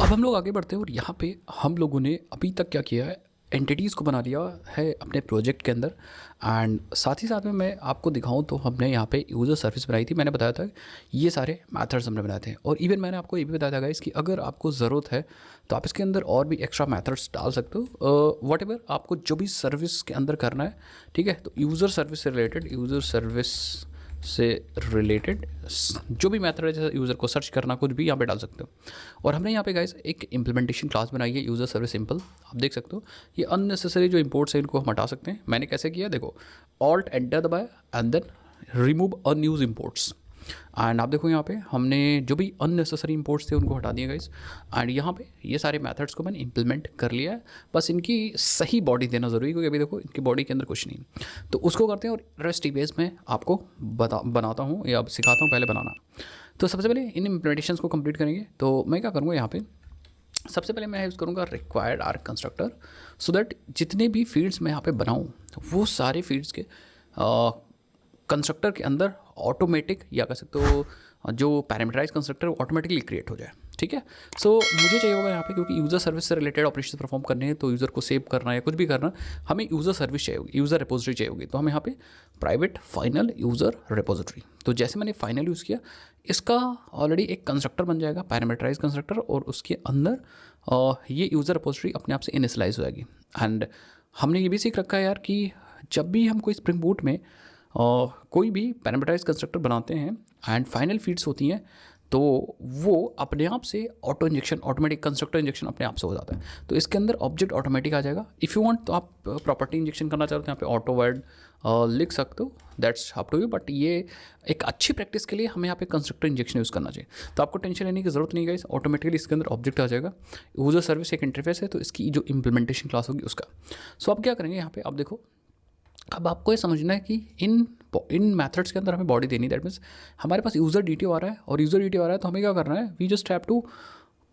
अब हम लोग आगे बढ़ते हैं और यहाँ पे हम लोगों ने अभी तक क्या किया है, एंटिटीज़ को बना लिया है अपने प्रोजेक्ट के अंदर। एंड साथ ही साथ में मैं आपको दिखाऊं तो हमने यहाँ पे यूज़र सर्विस बनाई थी। मैंने बताया था ये सारे मेथड्स हमने बनाए थे, और इवन मैंने आपको ये भी बताया था गाइस कि अगर आपको ज़रूरत है तो आप इसके अंदर और भी एक्स्ट्रा मेथड्स डाल सकते हो। वट एवर आपको जो भी सर्विस के अंदर करना है, ठीक है, तो यूज़र सर्विस से रिलेटेड जो भी मेथड है, जैसे यूज़र को सर्च करना, कुछ भी यहाँ पे डाल सकते हो। और हमने यहाँ पे गाइस एक इम्प्लीमेंटेशन क्लास बनाई है यूज़र सर्विस सिंपल। आप देख सकते हो ये अननेसेसरी जो इंपोर्ट्स है इनको हम हटा सकते हैं। मैंने कैसे किया, देखो, ऑल्ट एंटर दबाया and then remove unused imports. And आप देखो यहाँ पे हमने जो भी अननेसेसरी इंपोर्ट्स थे उनको हटा दिए गाइस। एंड यहाँ पे ये सारे मेथड्स को मैंने इंप्लीमेंट कर लिया है, बस इनकी सही बॉडी देना ज़रूरी है, क्योंकि अभी देखो इनकी बॉडी के अंदर कुछ नहीं। तो उसको करते हैं और रेस्ट बेस में आपको बनाता हूँ या सिखाता हूँ पहले बनाना। तो सबसे पहले इन इम्प्लीमेंटेशंस को कंप्लीट करेंगे। तो मैं क्या करूँगा, यहाँ पे सबसे पहले मैं यूज़ करूँगा required arc constructor, so that जितने भी फील्ड्स मैं यहाँ पे बनाऊँ वो सारे फील्ड्स के कंस्ट्रक्टर के अंदर ऑटोमेटिक, या कह सकते हो जो पैरामीटराइज कंस्ट्रक्टर ऑटोमेटिकली क्रिएट हो जाए। ठीक है, सो मुझे चाहिए होगा यहाँ पे, क्योंकि यूज़र सर्विस से रिलेटेड ऑपरेशन परफॉर्म करने हैं, तो यूज़र को सेव करना है या कुछ भी करना, हमें यूज़र सर्विस चाहिए होगी, यूज़र रिपोजिटरी चाहिए होगी। तो हम यहाँ पे प्राइवेट फाइनल यूज़र रिपोजिटरी, तो जैसे मैंने फाइनल यूज़ किया, इसका ऑलरेडी एक कंस्ट्रक्टर बन जाएगा पैरामीटराइज कंस्ट्रक्टर, और उसके अंदर ये यूज़र रिपोजिटरी अपने आप से इनिशियलाइज हो जाएगी। एंड हमने ये भी सीख रखा है यार कि जब भी हम कोई स्प्रिंग बूट में कोई भी पैरामीटराइज कंस्ट्रक्टर बनाते हैं एंड फाइनल फीड्स होती हैं, तो वो अपने आप से auto injection, automatic constructor injection अपने आप से हो जाता है। तो इसके अंदर ऑब्जेक्ट ऑटोमेटिक आ जाएगा। इफ़ यू वांट तो आप प्रॉपर्टी इंजेक्शन करना चाहते हो, यहाँ पे ऑटो वर्ड लिख सकते हो, that's up to you. But ये एक अच्छी प्रैक्टिस के लिए हमें यहाँ पे कंस्ट्रक्टर इंजेक्शन यूज़ करना चाहिए। तो आपको टेंशन लेने की ज़रूरत नहीं है, ऑटोमेटिकली इसके अंदर ऑब्जेक्ट आ जाएगा। यूज़र सर्विस एक इंटरफेस है, तो इसकी जो इम्प्लीमेंटेशन क्लास होगी उसका। सो आप क्या करेंगे यहाँ पे, आप देखो, अब आपको ये समझना है कि इन मेथड्स के अंदर हमें बॉडी देनी, दैट मीन्स हमारे पास यूज़र डीटीओ आ रहा है, और यूज़र डीटीओ आ रहा है तो हमें क्या करना है, we just have to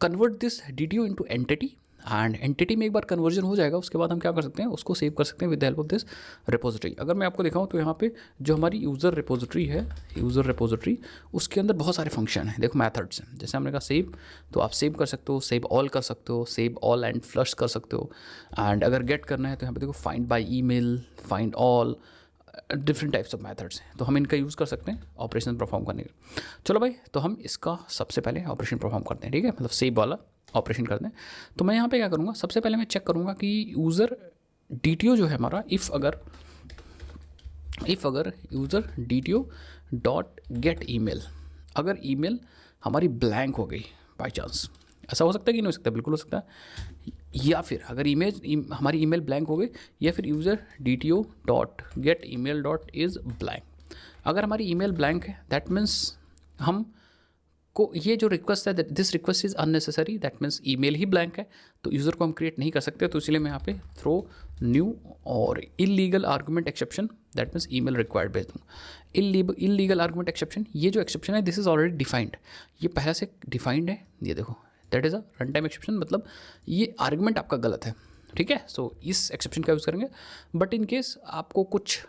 convert this DTO into entity. And entity में एक बार कन्वर्जन हो जाएगा, उसके बाद हम क्या कर सकते हैं, उसको सेव कर सकते हैं with the help of this repository. अगर मैं आपको दिखाऊं तो यहाँ पे जो हमारी यूज़र रिपोजिटरी है, यूज़र रिपोजिटरी, उसके अंदर बहुत सारे फंक्शन हैं। देखो मेथड्स हैं, जैसे हमने कहा सेव, तो आप सेव कर सकते हो, सेव ऑल कर सकते हो, सेव ऑल एंड फ्लश कर सकते हो। एंड अगर गेट करना है तो यहाँ पे देखो find by email, find all, different types of methods हैं, तो हम इनका यूज़ कर सकते हैं ऑपरेशन परफॉर्म करने के। चलो भाई, तो हम इसका सबसे पहले ऑपरेशन परफॉर्म करते हैं, ठीक है, मतलब सेव वाला ऑपरेशन करते हैं। तो मैं यहाँ पे क्या करूँगा, सबसे पहले मैं चेक करूँगा कि यूज़र डीटीओ जो है हमारा, इफ़ अगर user DTO dot gate email, अगर ईमेल हमारी ब्लैंक हो गई बाई चांस, ऐसा हो सकता है कि नहीं हो सकता, बिल्कुल हो सकता है। या फिर अगर हमारी ईमेल ब्लैंक हो गई, या फिर user DTO dot gate email dot is blank, अगर हमारी ईमेल ब्लैंक है, दैट मीन्स हम को ये जो रिक्वेस्ट है, this request is unnecessary, that means email he blank है, तो यूज़र को हम क्रिएट नहीं कर सकते। तो इसलिए मैं यहाँ पे थ्रो न्यू और illegal argument exception, that means email required भेज दूँ। इलीगल आर्गूमेंट एक्सेप्शन, ये जो एक्सेप्शन है दिस इज़ ऑलरेडी डिफाइंड, ये पहले से डिफाइंड है, ये देखो, that is a run time exception, मतलब ये आर्गूमेंट आपका गलत है, ठीक है। सो इस एक्सेप्शन का यूज़ करेंगे। बट इन केस आपको कुछ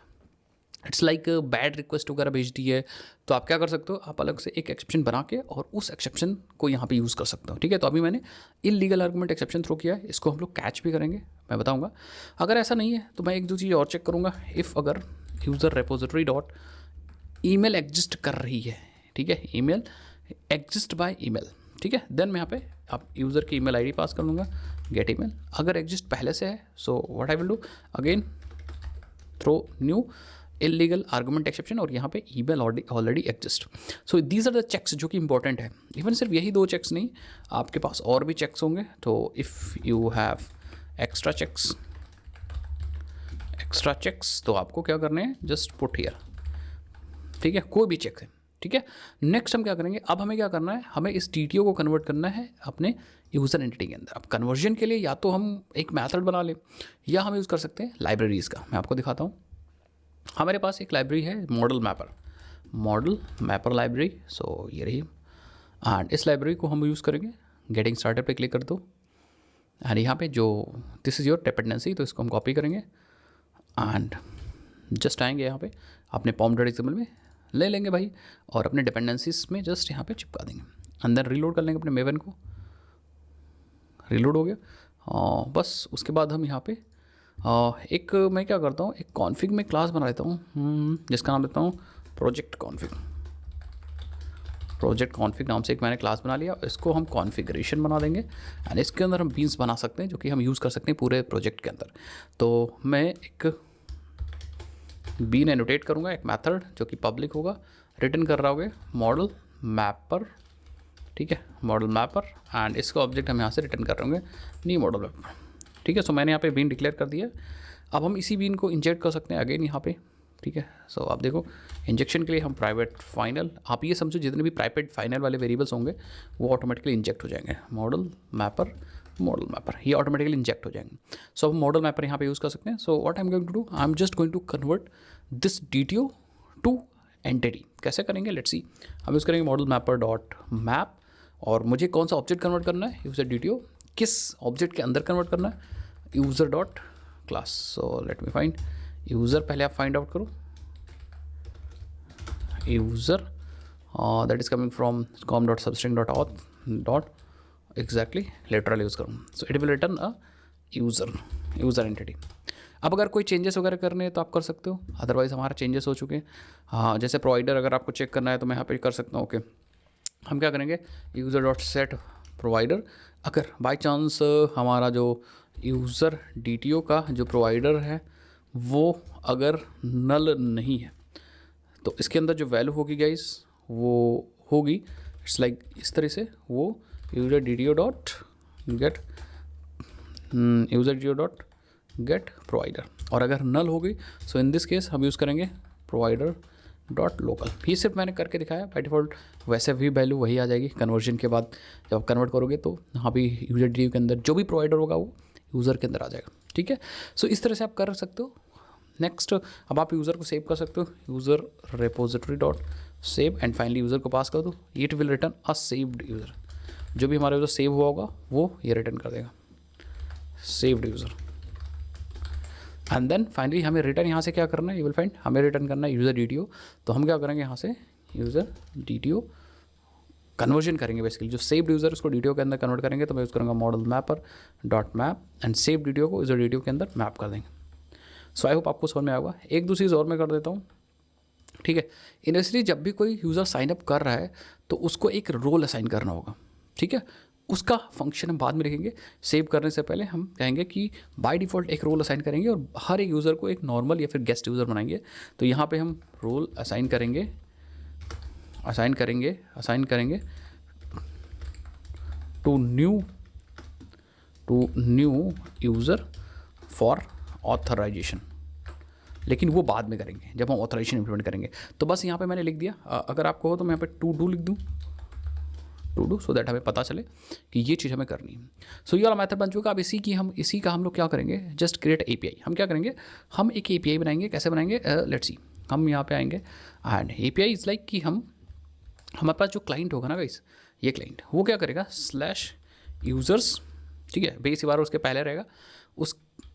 इट्स लाइक बैड रिक्वेस्ट वगैरह भेज दी है, तो आप क्या कर सकते हो, आप अलग से एक एक्सेप्शन बना के और उस एक्सेप्शन को यहाँ पे यूज़ कर सकते हो, ठीक है। तो अभी मैंने इलीगल आर्गूमेंट एक्सेप्शन थ्रो किया है, इसको हम लोग कैच भी करेंगे, मैं बताऊँगा। अगर ऐसा नहीं है तो मैं एक दो चीज़ और चेक करूँगा, इफ़ अगर user repository dot email exist कर रही है, ठीक है, ईमेल एग्जिस्ट बाय ईमेल, ठीक है, देन मैं यहाँ पे आप यूज़र की ईमेल आईडी पास कर लूँगा, गेट ईमेल। अगर एग्जिस्ट पहले से है, so what I will do, again throw new illegal argument exception, और यहाँ पे email already exist. So these are the checks जो कि इंपॉर्टेंट है। इवन सिर्फ यही दो चेक्स नहीं, आपके पास और भी चेक्स होंगे। तो if you have extra checks, तो आपको क्या करने हैं, जस्ट पुट हियर, ठीक है, कोई भी चेक है, ठीक है। नेक्स्ट हम क्या करेंगे, अब हमें क्या करना है, हमें इस डीटीओ को कन्वर्ट करना है अपने यूज़र एंटिटी के अंदर। अब कन्वर्जन के लिए या तो हम एक मेथड बना लें, या हम यूज़ कर सकते हैं लाइब्रेरीज़ का। मैं आपको दिखाता हूँ, हमारे पास एक लाइब्रेरी है मॉडल मैपर लाइब्रेरी, सो ये रही। एंड इस लाइब्रेरी को हम यूज़ करेंगे, गेटिंग स्टार्टेड पे क्लिक कर दो, एंड यहाँ पे जो दिस इज़ योर डिपेंडेंसी, तो इसको हम कॉपी करेंगे एंड जस्ट आएंगे यहाँ पे अपने pom.xml में ले लेंगे भाई, और अपने डिपेंडेंसीज में जस्ट यहाँ पे चिपका देंगे, अंदर रीलोड कर लेंगे अपने मेवन को। रीलोड हो गया। बस उसके बाद हम यहाँ पे एक मैं क्या करता हूँ, एक कॉन्फ़िग में क्लास बना लेता हूँ जिसका नाम देता हूँ प्रोजेक्ट कॉन्फ़िग नाम से एक मैंने क्लास बना लिया। इसको हम कॉन्फ़िगरेशन बना देंगे एंड इसके अंदर हम बीन्स बना सकते हैं जो कि हम यूज़ कर सकते हैं पूरे प्रोजेक्ट के अंदर। तो मैं एक बीन एनोटेट करूँगा, एक मेथड जो कि पब्लिक होगा, रिटर्न कर रहा होगा मॉडल मैपर, ठीक है, मॉडल मैपर, एंड इसका ऑब्जेक्ट हम यहाँ से रिटर्न कर रहे होंगे न्यू मॉडल मैपर, ठीक है। सो मैंने यहाँ पे बीन डिक्लेयर कर दिया। अब हम इसी बीन को इंजेक्ट कर सकते हैं अगेन यहाँ पे, ठीक है। सो आप देखो इंजेक्शन के लिए हम प्राइवेट फाइनल, आप ये समझो जितने भी प्राइवेट फाइनल वाले वेरिएबल्स होंगे वो ऑटोमेटिकली इंजेक्ट हो जाएंगे। मॉडल मैपर ये ऑटोमेटिकली इंजेक्ट हो जाएंगे। सो हम मॉडल मैपर यहाँ पे यूज़ कर सकते हैं। So what I am going to do, I am just going to convert this DTO to entity. कैसे करेंगे, लेट्स सी। हम यूज़ करेंगे मॉडल मैपर डॉट मैप, और मुझे कौन सा ऑब्जेक्ट कन्वर्ट करना है, यूज़र DTO, किस ऑब्जेक्ट के अंदर कन्वर्ट करना है, user dot class. So let me find user, पहले आप फाइंड आउट करो user that is coming from com.substring.auth exactly lateral use करूँ। So it will return a user entity. अब अगर कोई चेंजेस वगैरह करने हैं तो आप कर सकते हो, अदरवाइज़ हमारा चेंजेस हो चुके हैं। हाँ, जैसे प्रोवाइडर अगर आपको चेक करना है तो मैं यहाँ पे कर सकता हूँ। ओके, हम क्या करेंगे, यूज़र डॉट सेट प्रोवाइडर। अगर बाई चांस हमारा जो यूज़र DTO का जो प्रोवाइडर है वो अगर नल नहीं है तो इसके अंदर जो वैल्यू होगी गाइस वो होगी इट्स लाइक इस तरह से, वो user DTO dot gate provider. और अगर नल हो गई सो इन दिस केस हम यूज़ करेंगे प्रोवाइडर डॉट लोकल। ये सिर्फ मैंने करके दिखाया, बाय डिफ़ॉल्ट वैसे भी वैल्यू वही आ जाएगी। कन्वर्जन के बाद जब आप कन्वर्ट करोगे तो यहाँ भी यूज़र DTO के अंदर जो भी प्रोवाइडर होगा वो यूज़र के अंदर आ जाएगा, ठीक है। सो इस तरह से आप कर सकते हो। नेक्स्ट, अब आप यूज़र को सेव कर सकते हो, user repository dot save, and finally user को पास कर दो, it will return a saved user. जो भी हमारा यूज़र सेव हुआ होगा वो ये रिटर्न कर देगा, saved user. And then finally हमें रिटर्न यहाँ से क्या करना है, यू विल फाइंड हमें रिटर्न करना है यूज़र DTO। तो हम क्या करेंगे, यहाँ से यूज़र DTO कन्वर्जन करेंगे, बेसिकली जो सेव्ड यूज़र उसको DTO के अंदर कन्वर्ट करेंगे। तो मैं यूज़ करूँगा model mapper dot map and saved DTO को यूज़र DTO के अंदर मैप कर देंगे। सो आई होप आपको समझ में आएगा। एक दूसरी चीज़ और मैं कर देता हूँ, ठीक है। इनिशियली जब भी कोई यूज़र साइनअप कर रहा है तो उसको एक रोल असाइन करना होगा, ठीक है। उसका फंक्शन हम बाद में लिखेंगे। सेव करने से पहले हम कहेंगे कि बाय डिफ़ॉल्ट एक रोल असाइन करेंगे और हर एक यूज़र को एक नॉर्मल या फिर गेस्ट यूज़र बनाएंगे। तो यहाँ पे हम रोल असाइन करेंगे to new user for authorization, लेकिन वो बाद में करेंगे जब हम ऑथराइजेशन इंप्लीमेंट करेंगे। तो बस यहाँ पे मैंने लिख दिया। अगर आपको हो तो मैं यहाँ पे टू डू लिख दूँ, सो दैट हमें पता चले कि ये चीज़ हमें करनी है। सो ये वाला मेथड बन चुका। अब इसी का हम लोग क्या करेंगे, जस्ट क्रिएट API। हम क्या करेंगे, हम एक API बनाएंगे। कैसे बनाएंगे, लेट्स सी। हम यहाँ पे आएंगे एंड API इज़ लाइक कि हमारे पास जो क्लाइंट होगा ना गाइस, ये क्लाइंट वो क्या करेगा, /users, ठीक है, बेस URL उसके पहले रहेगा।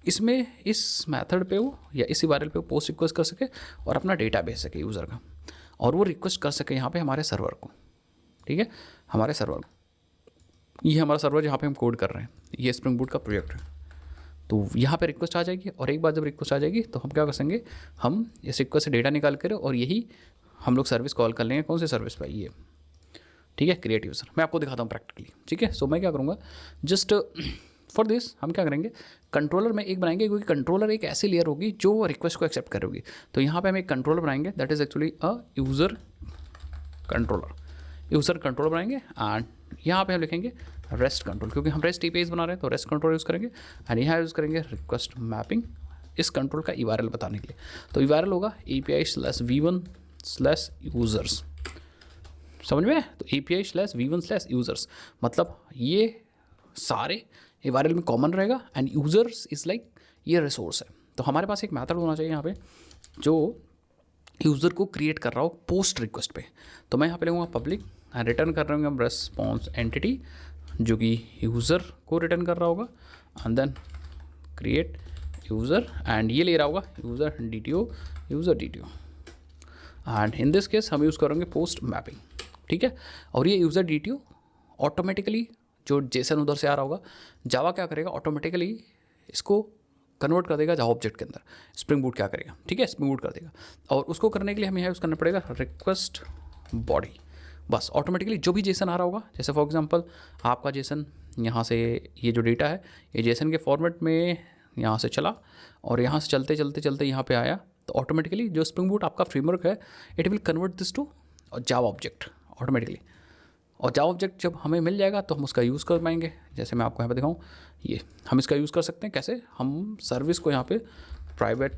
इसमें इस मेथड पे वो या इस URL पे वो पोस्ट रिक्वेस्ट कर सके और अपना डेटा भेज सके यूज़र का, और वो रिक्वेस्ट कर सके यहाँ पे हमारे सर्वर को, ठीक है, हमारे सर्वर को। ये हमारा सर्वर जहाँ पे हम कोड कर रहे हैं, ये स्प्रिंग बूट का प्रोजेक्ट है। तो यहाँ पे रिक्वेस्ट आ जाएगी, और एक बार जब रिक्वेस्ट आ जाएगी तो हम क्या कर सकेंगे, हम इस रिक्वेस्ट से डेटा निकाल कर और यही हम लोग सर्विस कॉल कर लेंगे। कौन सी सर्विस पर, ये, ठीक है, क्रिएट यूज़र। मैं आपको दिखाता हूँ प्रैक्टिकली, ठीक है। सो मैं क्या करूँगा, जस्ट फॉर दिस हम क्या करेंगे, कंट्रोलर में एक बनाएंगे, क्योंकि कंट्रोलर एक ऐसी लेयर होगी जो रिक्वेस्ट को एक्सेप्ट करेगी। तो यहाँ पे हम एक कंट्रोलर बनाएंगे, that is actually a user controller बनाएंगे। एंड यहाँ पे हम लिखेंगे रेस्ट कंट्रोल, क्योंकि हम रेस्ट APIs बना रहे हैं तो रेस्ट कंट्रोल यूज़ करेंगे। एंड यहाँ यूज़ करेंगे रिक्वेस्ट मैपिंग, इस कंट्रोल का URL बताने के लिए। तो URL होगा API/v1/users, समझ में? तो API/v1/users मतलब ये सारे URL में कॉमन रहेगा, एंड यूज़र्स इज़ लाइक ये रिसोर्स है। तो हमारे पास एक मेथड होना चाहिए यहाँ पे जो यूज़र को क्रिएट कर रहा हो पोस्ट रिक्वेस्ट पे। तो मैं यहाँ पे लूँगा पब्लिक, रिटर्न कर रहे होंगे हम रेस्पॉन्स एंटिटी जो कि यूज़र को रिटर्न कर रहा होगा, and then create user, and ये ले रहा होगा user DTO, and in this case हम यूज़ करेंगे पोस्ट मैपिंग, ठीक है। और ये यूज़र DTO ऑटोमेटिकली जो जेसन उधर से आ रहा होगा, जावा क्या करेगा ऑटोमेटिकली इसको कन्वर्ट कर देगा जावा ऑब्जेक्ट के अंदर। स्प्रिंग बूट क्या करेगा, ठीक है, स्प्रिंग बूट कर देगा। और उसको करने के लिए हमें यहाँ यूज़ करना पड़ेगा रिक्वेस्ट बॉडी। बस ऑटोमेटिकली जो भी जेसन आ रहा होगा, जैसे फॉर एग्जांपल आपका जेसन यहाँ से, ये जो डेटा है ये जेसन के फॉर्मेट में यहाँ से चला और यहाँ से चलते चलते चलते यहाँ पे आया, तो ऑटोमेटिकली जो स्प्रिंग बूट आपका फ्रेमवर्क है it will convert this to Java object automatically. और जावा ऑब्जेक्ट जब हमें मिल जाएगा तो हम उसका यूज़ कर पाएंगे। जैसे मैं आपको यहाँ पे दिखाऊँ, ये हम इसका यूज़ कर सकते हैं कैसे, हम सर्विस को यहाँ पे प्राइवेट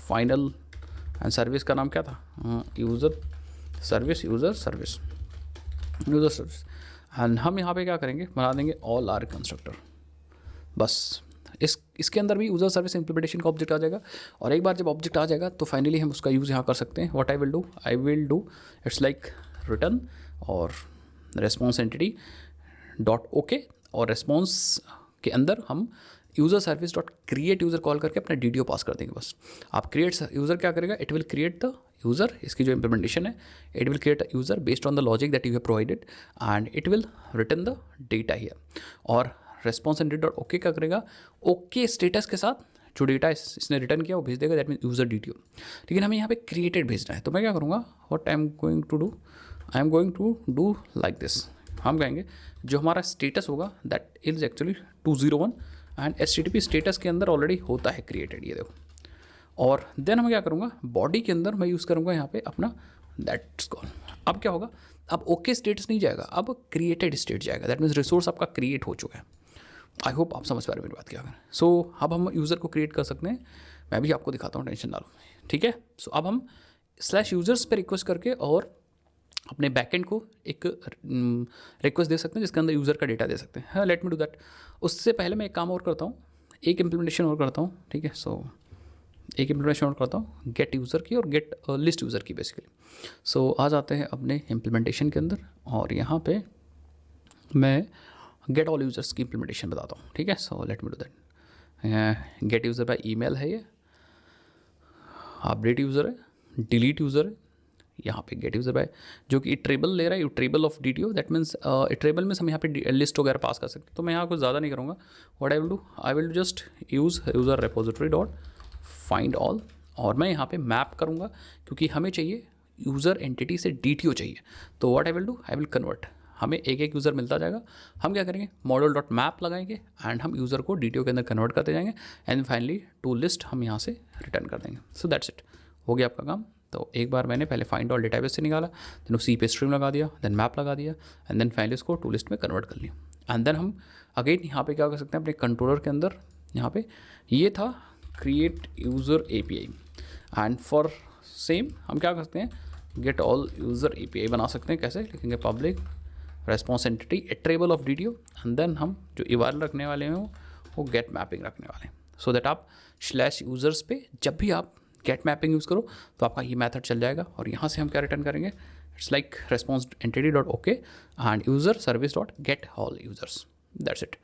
फाइनल एंड सर्विस का नाम क्या था, यूज़र सर्विस एंड हम यहाँ पे क्या करेंगे, बना देंगे ऑल आर कंस्ट्रक्टर। बस इसके अंदर भी यूज़र सर्विस इंप्लीमेंटेशन का ऑब्जेक्ट आ जाएगा। और एक बार जब ऑब्जेक्ट आ जाएगा तो फाइनली हम उसका यूज़ यहाँ कर सकते हैं। What I will do it's like return और रेस्पॉन्स एंटिटी डॉट ओके, और रेस्पॉन्स के अंदर हम user service dot create user call करके अपना DDO पास कर देंगे। बस आप क्रिएट यूज़र क्या करेगा, it will create the user, इसकी जो इंप्लीमेंटेशन है it will create user based on the logic that you have provided and it will return the data here. और रेस्पॉन्स एंटिटी डॉट ओके क्या करेगा, okay status के साथ जो data इसने रिटर्न किया वो भेज देगा, दैट मीन यूज़र DDO। लेकिन हमें यहाँ पे क्रिएटेड भेजना है, तो मैं क्या करूँगा, what I am going to do like this. हम कहेंगे जो हमारा स्टेटस होगा that is actually 201 and HTTP status के अंदर ऑलरेडी होता है क्रिएटेड, ये देखो। और देन मैं क्या करूँगा, बॉडी के अंदर मैं यूज़ करूँगा यहाँ पे अपना दैट्स कॉल। अब क्या होगा, अब ओके स्टेटस नहीं जाएगा, अब क्रिएटेड स्टेट जाएगा, दैट मीन्स रिसोर्स आपका क्रिएट हो चुका है। आई होप आप समझ पा रहे हैं मेरी बात क्या है। सो अब हम यूज़र को क्रिएट कर सकते हैं, मैं भी आपको दिखाता हूँ, टेंशन ना लो, ठीक है। सो अब हम /users पे रिक्वेस्ट करके और अपने बैकएंड को एक रिक्वेस्ट दे सकते हैं जिसके अंदर यूज़र का डेटा दे सकते हैं। हाँ, लेट मी डू दैट। उससे पहले मैं एक काम और करता हूँ, एक इम्प्लीमेंटेशन और करता हूँ, ठीक है। सो एक इम्प्लीमेंटेशन और करता हूँ गेट यूज़र की और गेट लिस्ट यूज़र की बेसिकली। सो आ जाते हैं अपने इम्प्लीमेंटेशन के अंदर और यहाँ पे मैं गेट ऑल यूज़र्स की इम्प्लीमेंटेशन बताता हूँ, ठीक है। सो let me do that. Gate user by email है, ये अपडेट यूज़र है, डिलीट यूज़र है, यहाँ पे गेट यूज़र बाय जो कि इटरेबल ले रहा है, iterable of DDO, that means iterable में हम यहाँ पे लिस्ट वगैरह पास कर सकते हैं। तो मैं यहाँ कुछ ज़्यादा नहीं करूँगा, what I will just use user repository dot find all, और मैं यहाँ पे मैप करूँगा क्योंकि हमें चाहिए यूज़र एंटिटी से DDO चाहिए। तो व्हाट आई विल कन्वर्ट, हमें एक एक यूज़र मिलता जाएगा, हम क्या करेंगे मॉडल डॉट मैप लगाएंगे एंड हम यूज़र को DDO के अंदर कन्वर्ट करते जाएंगे एंड फाइनली टू लिस्ट हम यहाँ से रिटर्न कर देंगे। सो दैट्स इट, हो गया आपका काम। तो एक बार मैंने पहले फाइंड ऑल डेटाबेस से निकाला, देन C पे स्ट्रीम लगा दिया, देन मैप लगा दिया एंड देन फाइनली इसको टू लिस्ट में कन्वर्ट कर लिया। एंड देन हम अगेन यहाँ पे क्या कर सकते हैं, अपने कंट्रोलर के अंदर यहाँ पे ये था create user API and for same हम क्या करते हैं गेट ऑल यूज़र API बना सकते हैं। कैसे लिखेंगे, public response entity iterable of DDO and then हम जो URL रखने वाले हैं वो गेट मैपिंग रखने वाले हैं, सो दैट आप /users पे जब भी आप गेट मैपिंग यूज़ करो तो आपका ये मेथड चल जाएगा। और यहाँ से हम क्या रिटर्न करेंगे, it's like response entity dot okay and user service dot get all users, that's it.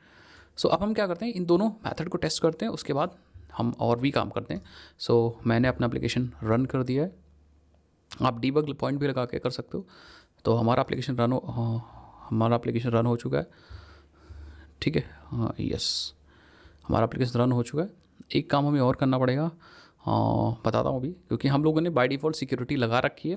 So अब हम क्या करते हैं, इन दोनों मेथड को टेस्ट करते हैं, उसके बाद हम और भी काम करते हैं। सो मैंने अपना एप्लीकेशन रन कर दिया है, आप डीबग पॉइंट भी लगा के कर सकते हो। तो हमारा एप्लीकेशन रन हो चुका है, ठीक है। यस, हमारा एप्लीकेशन रन हो चुका है। एक काम हमें और करना पड़ेगा, बताता हूँ अभी, क्योंकि हम लोगों ने बाय डिफ़ॉल्ट सिक्योरिटी लगा रखी है,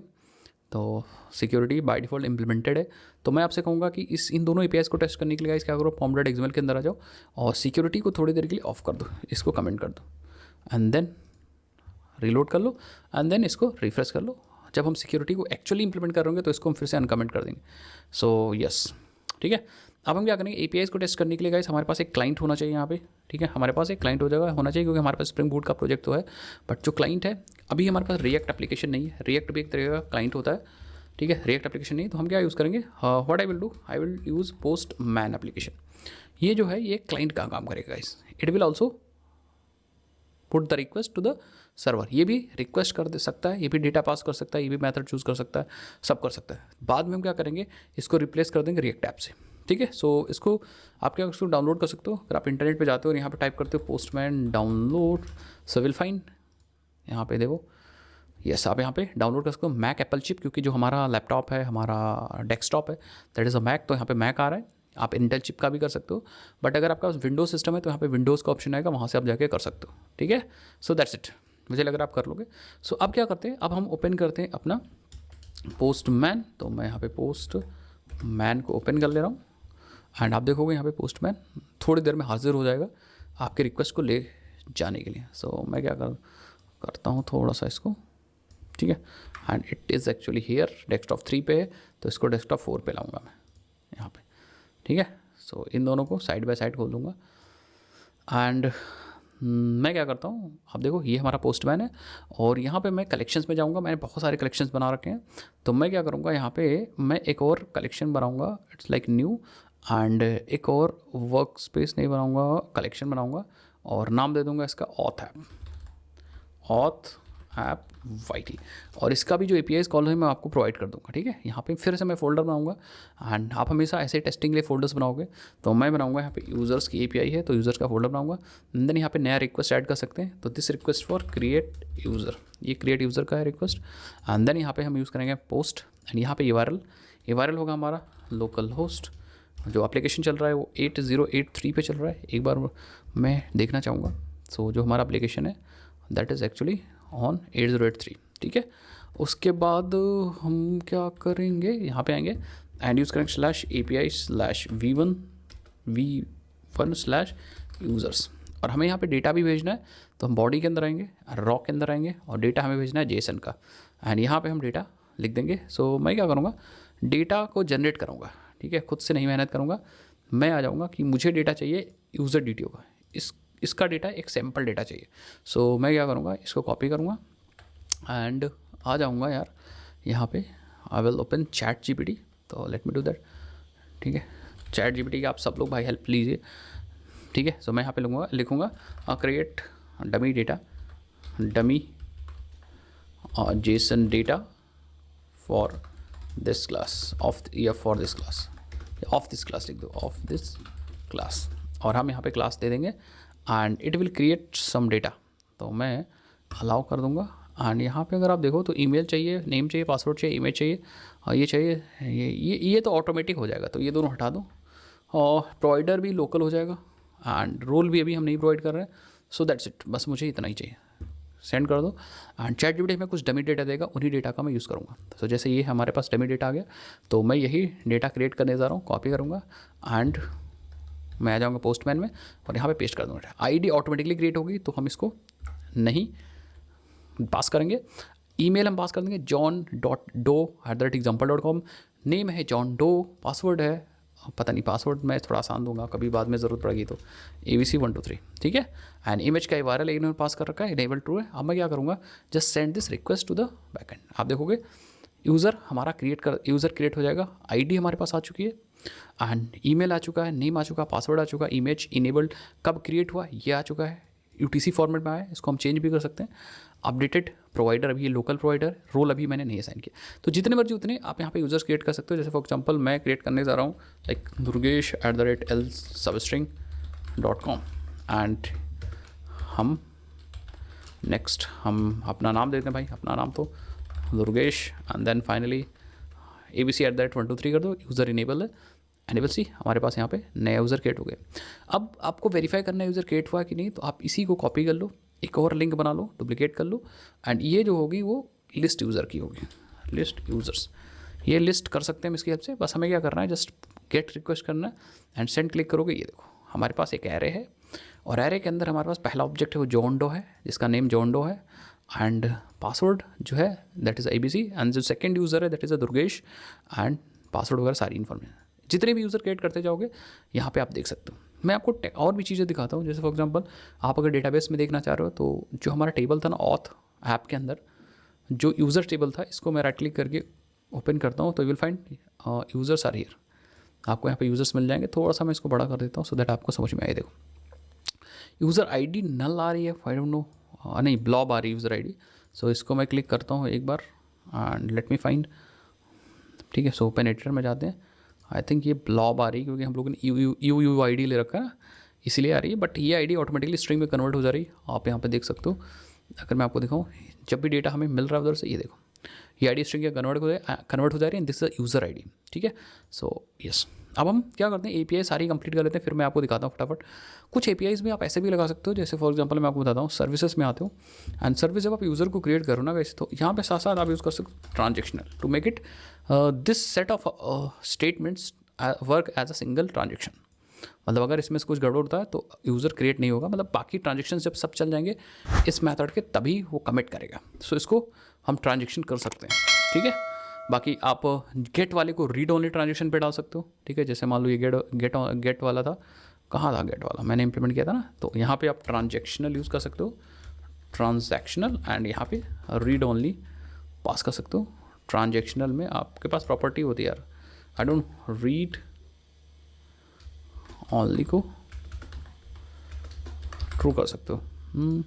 तो सिक्योरिटी बाय डिफ़ॉल्ट इम्प्लीमेंटेड है। तो मैं आपसे कहूँगा कि इन दोनों APIs को टेस्ट करने के लिए क्या करो, pom.xml के अंदर आ जाओ और सिक्योरिटी को थोड़ी देर के लिए ऑफ कर दो, इसको कमेंट कर दो एंड देन रीलोड कर लो एंड देन इसको रिफ्रेश कर लो। जब हम सिक्योरिटी को एक्चुअली इंप्लीमेंट करेंगे तो इसको हम फिर से अनकमेंट कर देंगे। सो यस, ठीक है। अब हम क्या करेंगे, APIs को टेस्ट करने के लिए गाइस हमारे पास एक क्लाइंट होना चाहिए यहाँ पे, ठीक है। हमारे पास एक क्लाइंट होना चाहिए क्योंकि हमारे पास स्प्रिंग बूट का प्रोजेक्ट तो है, बट जो क्लाइंट है अभी हमारे पास रिएक्ट एप्लीकेशन नहीं है। रिएक्ट भी एक तरह का क्लाइंट होता है, ठीक है। रिएक्ट एप्लीकेशन नहीं, तो हम क्या यूज़ करेंगे, what I will use Postman application. ये जो है ये क्लाइंट का काम करेगा guys, it will also put the request to the server. ये भी रिक्वेस्ट कर दे सकता है, ये भी डेटा पास कर सकता है, ये भी मेथड चूज़ कर सकता है, सब कर सकता है। बाद में हम क्या करेंगे, इसको रिप्लेस कर देंगे रिएक्ट ऐप से, ठीक है। सो इसको आप क्या इसको डाउनलोड कर सकते हो, अगर आप इंटरनेट पे जाते हो और यहाँ पे टाइप करते हो postman download, so will find, यहाँ पे देखो, यस आप यहाँ पे डाउनलोड कर सकते हो मैक एप्पल चिप, क्योंकि जो हमारा लैपटॉप है, हमारा डेस्कटॉप है, दैट इज़ अ मैक, तो यहाँ पे मैक आ रहा है आप इंटेल चिप का भी कर सकते हो, बट अगर आपका विंडोज सिस्टम है तो यहाँ पे विंडोज़ का ऑप्शन आएगा, वहाँ से आप जाके कर सकते हो। ठीक है, सो दैट्स इट, मुझे लग रहा है आप कर लोगे। सो अब क्या करते हैं, अब हम ओपन करते हैं अपना पोस्टमैन। तो मैं यहाँ पे पोस्टमैन को ओपन कर ले रहा हूँ एंड आप देखोगे यहाँ पे पोस्टमैन थोड़ी देर में हाजिर हो जाएगा आपके रिक्वेस्ट को ले जाने के लिए। सो मैं क्या करता हूँ थोड़ा सा इसको, ठीक है, and it is actually here desktop 3 पे है, तो इसको डेस्कटॉप 4 पे लाऊंगा मैं यहाँ पे। ठीक है, सो इन दोनों को साइड बाय साइड खोल दूँगा एंड मैं क्या करता हूँ, आप देखो ये हमारा पोस्टमैन है और यहाँ पे मैं कलेक्शंस में जाऊँगा। मैंने बहुत सारे कलेक्शंस बना रखे हैं, तो मैं क्या करूँगा, यहाँ पे मैं एक और कलेक्शन बनाऊँगा, इट्स लाइक न्यू, एंड एक और वर्क स्पेस नहीं बनाऊँगा, कलेक्शन बनाऊँगा और नाम दे दूँगा इसका ऑथ ऐप वाईटी, और इसका भी जो APIs कॉल है मैं आपको प्रोवाइड कर दूंगा। ठीक है, यहाँ पे फिर से मैं फोल्डर बनाऊंगा एंड आप हमेशा ऐसे टेस्टिंग के लिए फोल्डर्स बनाओगे, तो मैं बनाऊंगा यहाँ पे यूज़र्स की API है, तो यूज़र्स का फोल्डर बनाऊंगा। देन यहाँ पे नया रिक्वेस्ट ऐड कर सकते हैं, तो this request for create user, ये क्रिएट यूज़र का है रिक्वेस्ट। एंड देन यहाँ पे हम यूज़ करेंगे पोस्ट एंड यहाँ पे URL होगा हमारा लोकल होस्ट, जो एप्लीकेशन चल रहा है वो 8083 पे चल रहा है, एक बार मैं देखना चाहूँगा। सो जो हमारा एप्लीकेशन है दैट इज़ एक्चुअली ऑन 8083। ठीक है, उसके बाद हम क्या करेंगे, यहाँ पे आएंगे एंड यूज़ करेंगे /API/v1/users, और हमें यहाँ पे डेटा भी भेजना है, तो हम बॉडी के अंदर आएंगे, रॉ के अंदर आएंगे और डेटा हमें भेजना है JSON का, एंड यहाँ पे हम डेटा लिख देंगे। सो मैं क्या करूँगा, डेटा को जनरेट करूँगा। ठीक है, खुद से नहीं मेहनत करूँगा, मैं आ जाऊँगा कि मुझे डेटा चाहिए यूज़र DTO का, इसका डेटा एक सैम्पल डेटा चाहिए। सो मैं क्या करूँगा, इसको कॉपी करूँगा एंड आ जाऊँगा यार यहाँ पे, आई विल ओपन ChatGPT, तो लेट मी डू दैट। ठीक है, ChatGPT की आप सब लोग भाई हेल्प लीजिए। ठीक है, सो मैं यहाँ पे लिखूँगा create dummy JSON data for this class for this class लिख दो, ऑफ दिस क्लास, और हम यहाँ पे क्लास दे देंगे and it will create some data, तो मैं अलाउ कर दूंगा। एंड यहाँ पे अगर आप देखो तो ईमेल चाहिए, नेम चाहिए, पासवर्ड चाहिए, इमेज चाहिए, ये चाहिए, ये तो ऑटोमेटिक हो जाएगा, तो ये दोनों हटा दो, और प्रोवाइडर भी लोकल हो जाएगा एंड रोल भी अभी हम नहीं प्रोवाइड कर रहे हैं। सो दैट्स इट, बस मुझे इतना ही चाहिए, सेंड कर दो एंड ChatGPT हमें कुछ डमी डेटा देगा, उन्हीं डेटा का मैं यूज़ करूँगा। तो जैसे ये हमारे पास डमी डेटा आ गया, तो मैं यही डेटा क्रिएट करने जा रहा हूँ, कॉपी करूँगा एंड मैं आ जाऊँगा पोस्टमैन में और यहाँ पे पेस्ट कर दूँगा। ID ऑटोमेटिकली क्रिएट होगी, तो हम इसको नहीं पास करेंगे। ईमेल हम पास कर देंगे john.doe@example.com, नेम है जॉन डो, पासवर्ड है पता नहीं, पासवर्ड मैं थोड़ा आसान दूंगा, कभी बाद में ज़रूरत पड़ेगी तो ABC123। ठीक है, एंड इमेज का URL इन्होंने पास कर रखा है, इनेबल ट्रू है। अब मैं क्या करूँगा, just send this request to the backend. आप देखोगे यूज़र हमारा यूज़र क्रिएट हो जाएगा, ID हमारे पास आ चुकी है एंड ईमेल आ चुका है, नेम आ चुका है, पासवर्ड आ चुका है, इमेज इनेबल्ड कब क्रिएट हुआ ये आ चुका है, UTC फॉर्मेट में आया है, इसको हम चेंज भी कर सकते हैं। अपडेटेड प्रोवाइडर, अभी ये लोकल प्रोवाइडर, रोल अभी मैंने नहीं असाइन किया, तो जितने मर्जी उतने आप यहाँ पे यूज़र्स क्रिएट कर सकते हो। जैसे फॉर एग्जांपल मैं क्रिएट करने जा रहा हूँ लाइक durgesh@lsubstring.com एंड हम नेक्स्ट हम अपना नाम देते हैं भाई, अपना नाम तो Durgesh and then finally ABC@123 कर दो, यूज़र इनेबल है एंड विल सी हमारे पास यहाँ पे नया यूज़र क्रिएट हो गया। अब आपको वेरीफाई करना है यूज़र क्रिएट हुआ कि नहीं, तो आप इसी को कॉपी कर लो, एक और लिंक बना लो, डुप्लीकेट कर लो एंड ये जो होगी वो लिस्ट यूज़र की होगी, लिस्ट यूज़र्स, ये लिस्ट कर सकते हैं हम इसकी हेल्प से। बस हमें क्या करना है, जस्ट गेट रिक्वेस्ट करना है एंड सेंड क्लिक करोगे, ये देखो हमारे पास एक एरे है और एरे के अंदर हमारे पास पहला ऑब्जेक्ट है वो जॉन डो है, जिसका नेम जॉन डो है एंड पासवर्ड जो है दैट इज़ ABC एंड जो सेकंड यूज़र है that is a Durgesh and password वगैरह सारी इन्फॉर्मेशन। जितने भी यूज़र क्रिएट करते जाओगे यहाँ पे आप देख सकते हो। मैं आपको और भी चीज़ें दिखाता हूँ, जैसे फॉर एग्जांपल आप अगर डेटाबेस में देखना चाह रहे हो तो जो हमारा टेबल था ना ऑथ ऐप के अंदर जो यूज़र टेबल था, इसको मैं राइट क्लिक करके ओपन करता हूँ तो you will find users are here. आपको यहाँ पे यूज़र्स मिल जाएंगे, थोड़ा सा मैं इसको बड़ा कर देता हूँ सो दैट आपको समझ में आए। देखो यूज़र ID नल आ रही है, आई डोंट नो, नहीं ब्लॉब आ रही है यूज़र ID। सो इसको मैं क्लिक करता हूँ एक बार एंड लेट मी फाइंड। ठीक है, सो ओपन एडिटर में जाते हैं, आई थिंक ये ब्लॉब आ रही है क्योंकि हम लोगों ने UUID ले रखा है इसीलिए आ रही है, बट ये ID ऑटोमेटिकली स्ट्रिंग में कन्वर्ट हो जा रही है। आप यहाँ पे देख सकते हो, अगर मैं आपको दिखाऊँ जब भी डेटा हमें मिल रहा है उधर से, ये देखो ये ID स्ट्रिंग कन्वर्ट हो जा रही है, दिस इज यूज़र ID। ठीक है, सो यस अब हम क्या करते हैं, API सारी कंप्लीट कर लेते हैं, फिर मैं आपको दिखाता हूँ फटाफट। कुछ APIs भी आप ऐसे भी लगा सकते हो, जैसे फॉर एग्जांपल मैं आपको बताता हूँ, सर्विसेज में आते हो एंड सर्विस जब आप यूज़र को क्रिएट करो ना वैसे, तो यहाँ पे साथ साथ आप यूज़ कर सकते हो transactional to make it this set of statements work as a single transaction. मतलब अगर इसमें से कुछ गड़बड़ होता है तो यूज़र क्रिएट नहीं होगा, मतलब बाकी ट्रांजेक्शन जब सब चल जाएंगे इस मेथड के तभी वो कमिट करेगा। सो इसको हम ट्रांजेक्शन कर सकते हैं, ठीक है। बाकी आप गेट वाले को रीड ओनली ट्रांजेक्शन पे डाल सकते हो, ठीक है। जैसे मान लो ये गेट वाला था, कहाँ था गेट वाला, मैंने इंप्लीमेंट किया था ना, तो यहाँ पे आप ट्रांजेक्शनल यूज़ कर सकते हो, ट्रांजैक्शनल, एंड यहाँ पे रीड ओनली पास कर सकते हो। ट्रांजेक्शनल में आपके पास प्रॉपर्टी होती है यार, आई डोंट रीड ओनली को ट्रू कर सकते हो।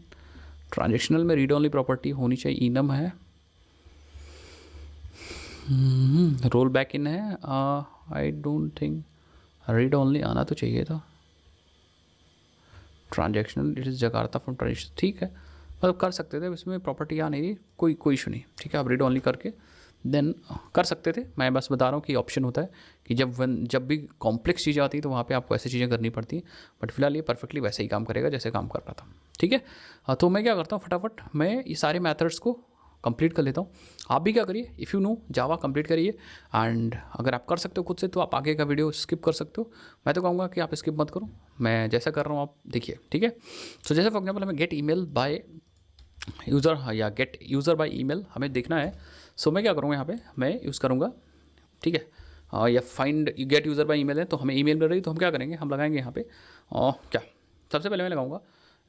ट्रांजेक्शनल में रीड ओनली प्रॉपर्टी होनी चाहिए, इनम है, रोल बैक इन है, I don't think read only आना तो चाहिए था। Transactional it is Jakarta from transaction, ठीक है, मतलब कर सकते थे, इसमें प्रॉपर्टी आ नहीं रही, कोई इशू नहीं, ठीक है। आप रीड ओनली करके देन कर सकते थे। मैं बस बता रहा हूँ कि ऑप्शन होता है कि जब भी कॉम्प्लेक्स चीज़ें आती है तो वहाँ पे आपको ऐसी चीज़ें करनी पड़ती हैं, बट फिलहाल ये परफेक्टली वैसे ही काम करेगा जैसे काम कर रहा था, ठीक है। तो मैं क्या करता हूँ, फटाफट मैं ये सारे मेथड्स को कंप्लीट कर लेता हूँ। आप भी क्या करिए, if you know Java complete करिए, एंड अगर आप कर सकते हो खुद से तो आप आगे का वीडियो स्किप कर सकते हो। मैं तो कहूँगा कि आप स्किप मत करो, मैं जैसा कर रहा हूँ आप देखिए, ठीक है। तो जैसे फॉर एग्जाम्पल हमें गेट ईमेल बाय यूज़र या गेट यूज़र बाय ईमेल हमें देखना है। सो मैं क्या करूँगा, यहाँ पे मैं यूज़ करूँगा, ठीक है, या find gate user by email है, तो हमें ईमेल मिल रही, तो हम क्या करेंगे, हम लगाएंगे यहाँ पे क्या, सबसे पहले मैं लगाऊंगा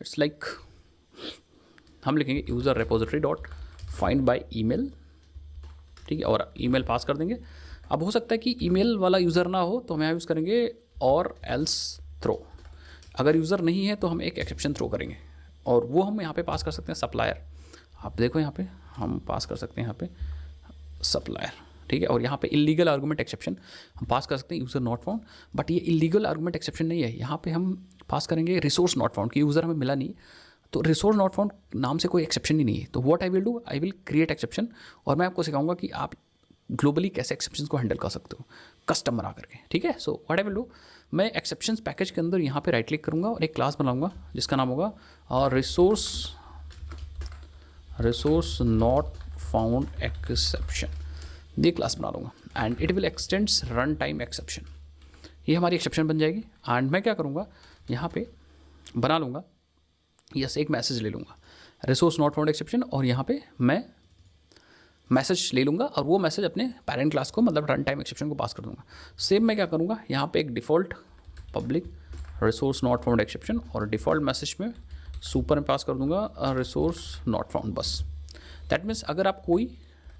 इट्स लाइक हम लिखेंगे user repository dot find by email, ठीक है, और ईमेल पास कर देंगे। अब हो सकता है कि ईमेल वाला यूज़र ना हो तो हम यहाँ यूज़ करेंगे और एल्स थ्रो। अगर यूज़र नहीं है तो हम एक एक्सेप्शन थ्रो करेंगे, और वो हम यहाँ पे पास कर सकते हैं सप्लायर। आप देखो यहाँ पे हम पास कर सकते हैं यहाँ पे सप्लायर, ठीक है। और यहाँ पे इलीगल आर्गूमेंट एक्सेप्शन हम पास कर सकते हैं यूज़र नॉट फाउंड, बट ये इलीगल आर्गूमेंट एक्सेप्शन नहीं है, यहाँ पे हम पास करेंगे रिसोर्स नॉट फाउंड कि यूज़र हमें मिला नहीं, तो रिसोर्स नॉट फाउंड नाम से कोई एक्सेप्शन ही नहीं है। तो what I will do, I will create exception, और मैं आपको सिखाऊंगा कि आप ग्लोबली कैसे एक्सेप्शंस को हैंडल कर सकते हो कस्टम बना करके, ठीक है। So what I will do, मैं एक्सेप्शंस पैकेज के अंदर यहाँ पे राइट क्लिक करूँगा और एक क्लास बनाऊंगा जिसका नाम होगा रिसोर्स नॉट फाउंड एक्सेप्शन, ये क्लास बना लूँगा and it will x tends run time exception. ये हमारी एक्सेप्शन बन जाएगी, एंड मैं क्या करूँगा, यहाँ पे बना लूँगा यस एक मैसेज ले लूँगा रिसोर्स नॉट फाउंड एक्सेप्शन, और यहाँ पे मैं मैसेज ले लूँगा और वो मैसेज अपने पेरेंट क्लास को मतलब रन टाइम एक्सेप्शन को पास कर दूँगा। सेम मैं क्या करूँगा, यहाँ पे एक default public resource not found exception, और डिफ़ॉल्ट मैसेज में सुपर में पास कर दूँगा रिसोर्स नॉट फाउंड, बस। दैट मीन्स अगर आप कोई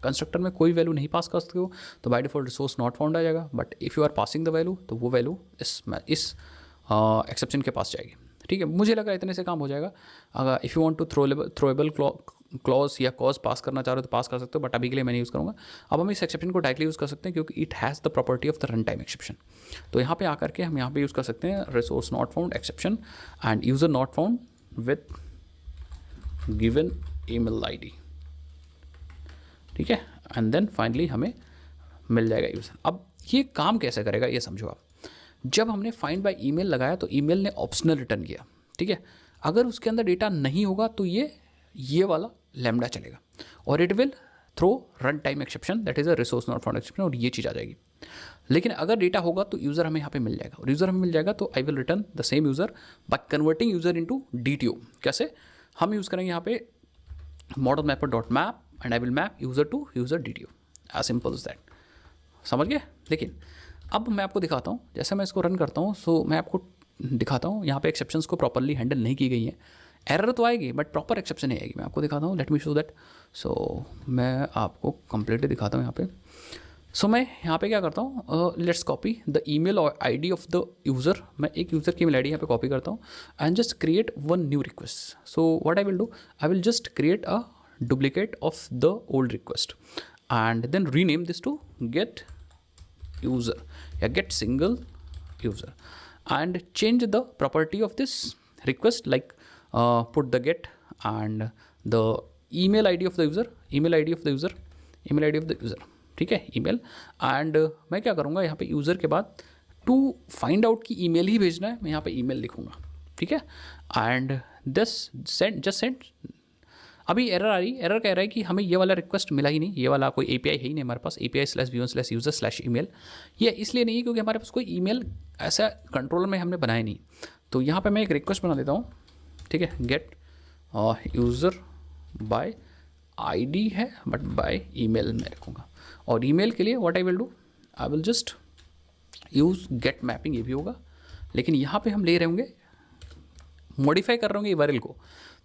कंस्ट्रक्टर में कोई वैल्यू नहीं पास कर सकते हो तो by default resource not found आ जाएगा, but if you are passing the value तो वो वैल्यू इस एक्सेप्शन के पास जाएगी, ठीक है। मुझे लगा इतने से काम हो जाएगा। अगर if you want to throwable clause या कॉज पास करना चाह रहे हो तो पास कर सकते हो, बट अभी के लिए मैं नहीं यूज़ करूँगा। अब हम इस एक्सेप्शन को डायरेक्टली यूज़ कर सकते हैं क्योंकि it has the property of the run time exception. तो यहाँ पे आकर के हम यहाँ पे यूज़ कर सकते हैं resource not found exception end user not found with given email ID, ठीक है, एंड देन फाइनली हमें मिल जाएगा यूज़र। अब ये काम कैसे करेगा ये समझो आप। जब हमने फाइंड बाय ईमेल लगाया तो ईमेल ने ऑप्शनल रिटर्न किया, ठीक है। अगर उसके अंदर डेटा नहीं होगा तो ये वाला लैम्डा चलेगा और it will throw run time exception, that is a resource not found exception, और ये चीज़ आ जाएगी। लेकिन अगर डेटा होगा तो यूज़र हमें यहाँ पे मिल जाएगा, और यूज़र हमें मिल जाएगा तो I will return the same user by converting user into DTO। कैसे हम यूज़ करेंगे यहाँ पे model mapper dot map and I will map user to user DTO, as simple as that. समझ गए। लेकिन अब मैं आपको दिखाता हूँ, जैसे मैं इसको रन करता हूँ सो मैं आपको दिखाता हूँ यहाँ पे एक्सेप्शंस को प्रॉपरली हैंडल नहीं की गई हैं। एरर तो आएगी बट प्रॉपर एक्सेप्शन नहीं आएगी। मैं आपको दिखाता हूँ, लेट मी शो दैट। सो मैं आपको कंप्लीटली दिखाता हूँ यहाँ पे। सो मैं यहाँ पे क्या करता हूँ, लेट्स कॉपी द ईमेल और ID ऑफ द यूज़र। मैं एक यूज़र की ईमेल ID यहाँ पे कॉपी करता हूँ and just create one new request. So what I will do, I will just create a duplicate of the old request and then rename this to get user या get single user and change the property of this request, like put the get and the email ID of the user, ठीक है, email। and मैं क्या करूँगा यहाँ पे user के बाद टू फाइंड आउट कि ईमेल ही भेजना है, मैं यहाँ पे ईमेल लिखूँगा, ठीक है। And this send, just send. अभी एरर आ रही, एरर कह रहा है कि हमें ये वाला रिक्वेस्ट मिला ही नहीं, ये वाला कोई API है ही नहीं हमारे पास, API/v1/user/email। ये इसलिए नहीं है क्योंकि हमारे पास कोई ईमेल ऐसा कंट्रोलर में हमने बनाया नहीं। तो यहाँ पे मैं एक रिक्वेस्ट बना देता हूँ, ठीक है, गेट यूज़र बाय ID है बट बाय ईमेल मैं रखूँगा। और ईमेल के लिए what I will do, I will just use get mapping, ये भी होगा। लेकिन यहाँ पे हम ले रहे होंगे, मॉडिफाई कर रहे होंगे URL को।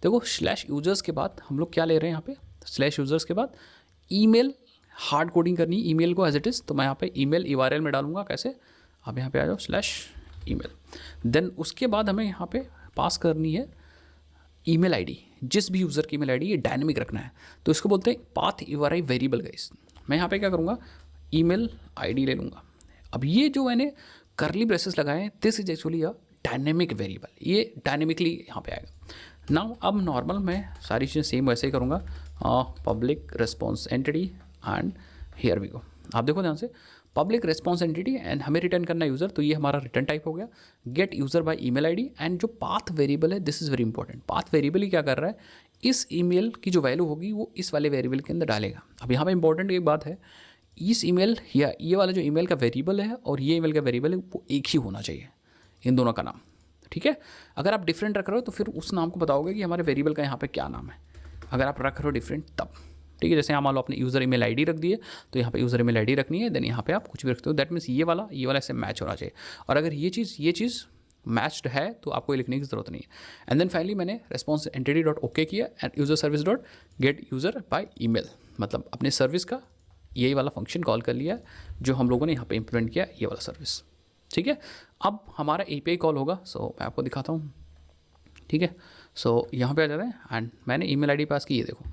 देखो /users के बाद हम लोग क्या ले रहे हैं यहाँ पे, /users के बाद ईमेल हार्ड कोडिंग करनी है ईमेल को एज इट इज़। तो मैं यहाँ पे ईमेल URL में डालूंगा, कैसे, आप यहाँ पे आ जाओ /email। देन उसके बाद हमें यहाँ पे पास करनी है ईमेल ID, जिस भी यूज़र की ईमेल ID ये डायनेमिक रखना है। तो इसको बोलते हैं पाथ URI वेरिएबल गाइस। मैं यहाँ पे क्या करूँगा, ईमेल ID ले लूँगा। अब ये जो मैंने करली ब्रेसेस लगाए हैं, this is actually a dynamic variable, ये डायनेमिकली यहाँ पे आएगा। नाउ अब नॉर्मल मैं सारी चीज़ें सेम वैसे ही करूँगा, public response entity and here we go. आप देखो ध्यान से, पब्लिक रिस्पॉन्स एंटिटी एंड हमें रिटर्न करना है यूज़र, तो ये हमारा रिटर्न टाइप हो गया। Get user by email ID and जो पाथ वेरिएबल है, this is very important. Path variable ही क्या कर रहा है, इस ईमेल की जो वैल्यू होगी वो इस वाले वेरिएबल के अंदर डालेगा। अब यहाँ पे इंपॉर्टेंट एक बात है, इस ईमेल या ये वाला जो ईमेल का वेरिएबल है और ये ईमेल का वेरिएबल है वो एक ही होना चाहिए, इन दोनों का नाम, ठीक है। अगर आप डिफरेंट रख रहे हो तो फिर उस नाम को बताओगे कि हमारे वेरिएबल का यहाँ पे क्या नाम है। अगर आप रख रहे हो डिफरेंट तब, ठीक है। जैसे यहाँ मान लो आपने यूज़र ईमेल ID रख दिए, तो यहाँ पे यूज़र ईमेल ID रखनी है, देन यहाँ पे आप कुछ भी रखते हो, दैट मीन्स ये वाला ऐसे मैच होना चाहिए। और अगर ये चीज़ मैच्ड है तो आपको ये लिखने की ज़रूरत नहीं है। एंड देन फाइनली मैंने रेस्पॉन्स एंटिटी डॉट ओके किया and user service dot gate user by email, मतलब अपने सर्विस का यही वाला फंक्शन कॉल कर लिया जो हम लोगों ने यहाँ पे इंप्लीमेंट किया, ये वाला सर्विस, ठीक है। अब हमारा API कॉल होगा, सो मैं आपको दिखाता हूँ, ठीक है। सो यहाँ पे आ जाते हैं एंड मैंने ईमेल ID पास की, ये देखो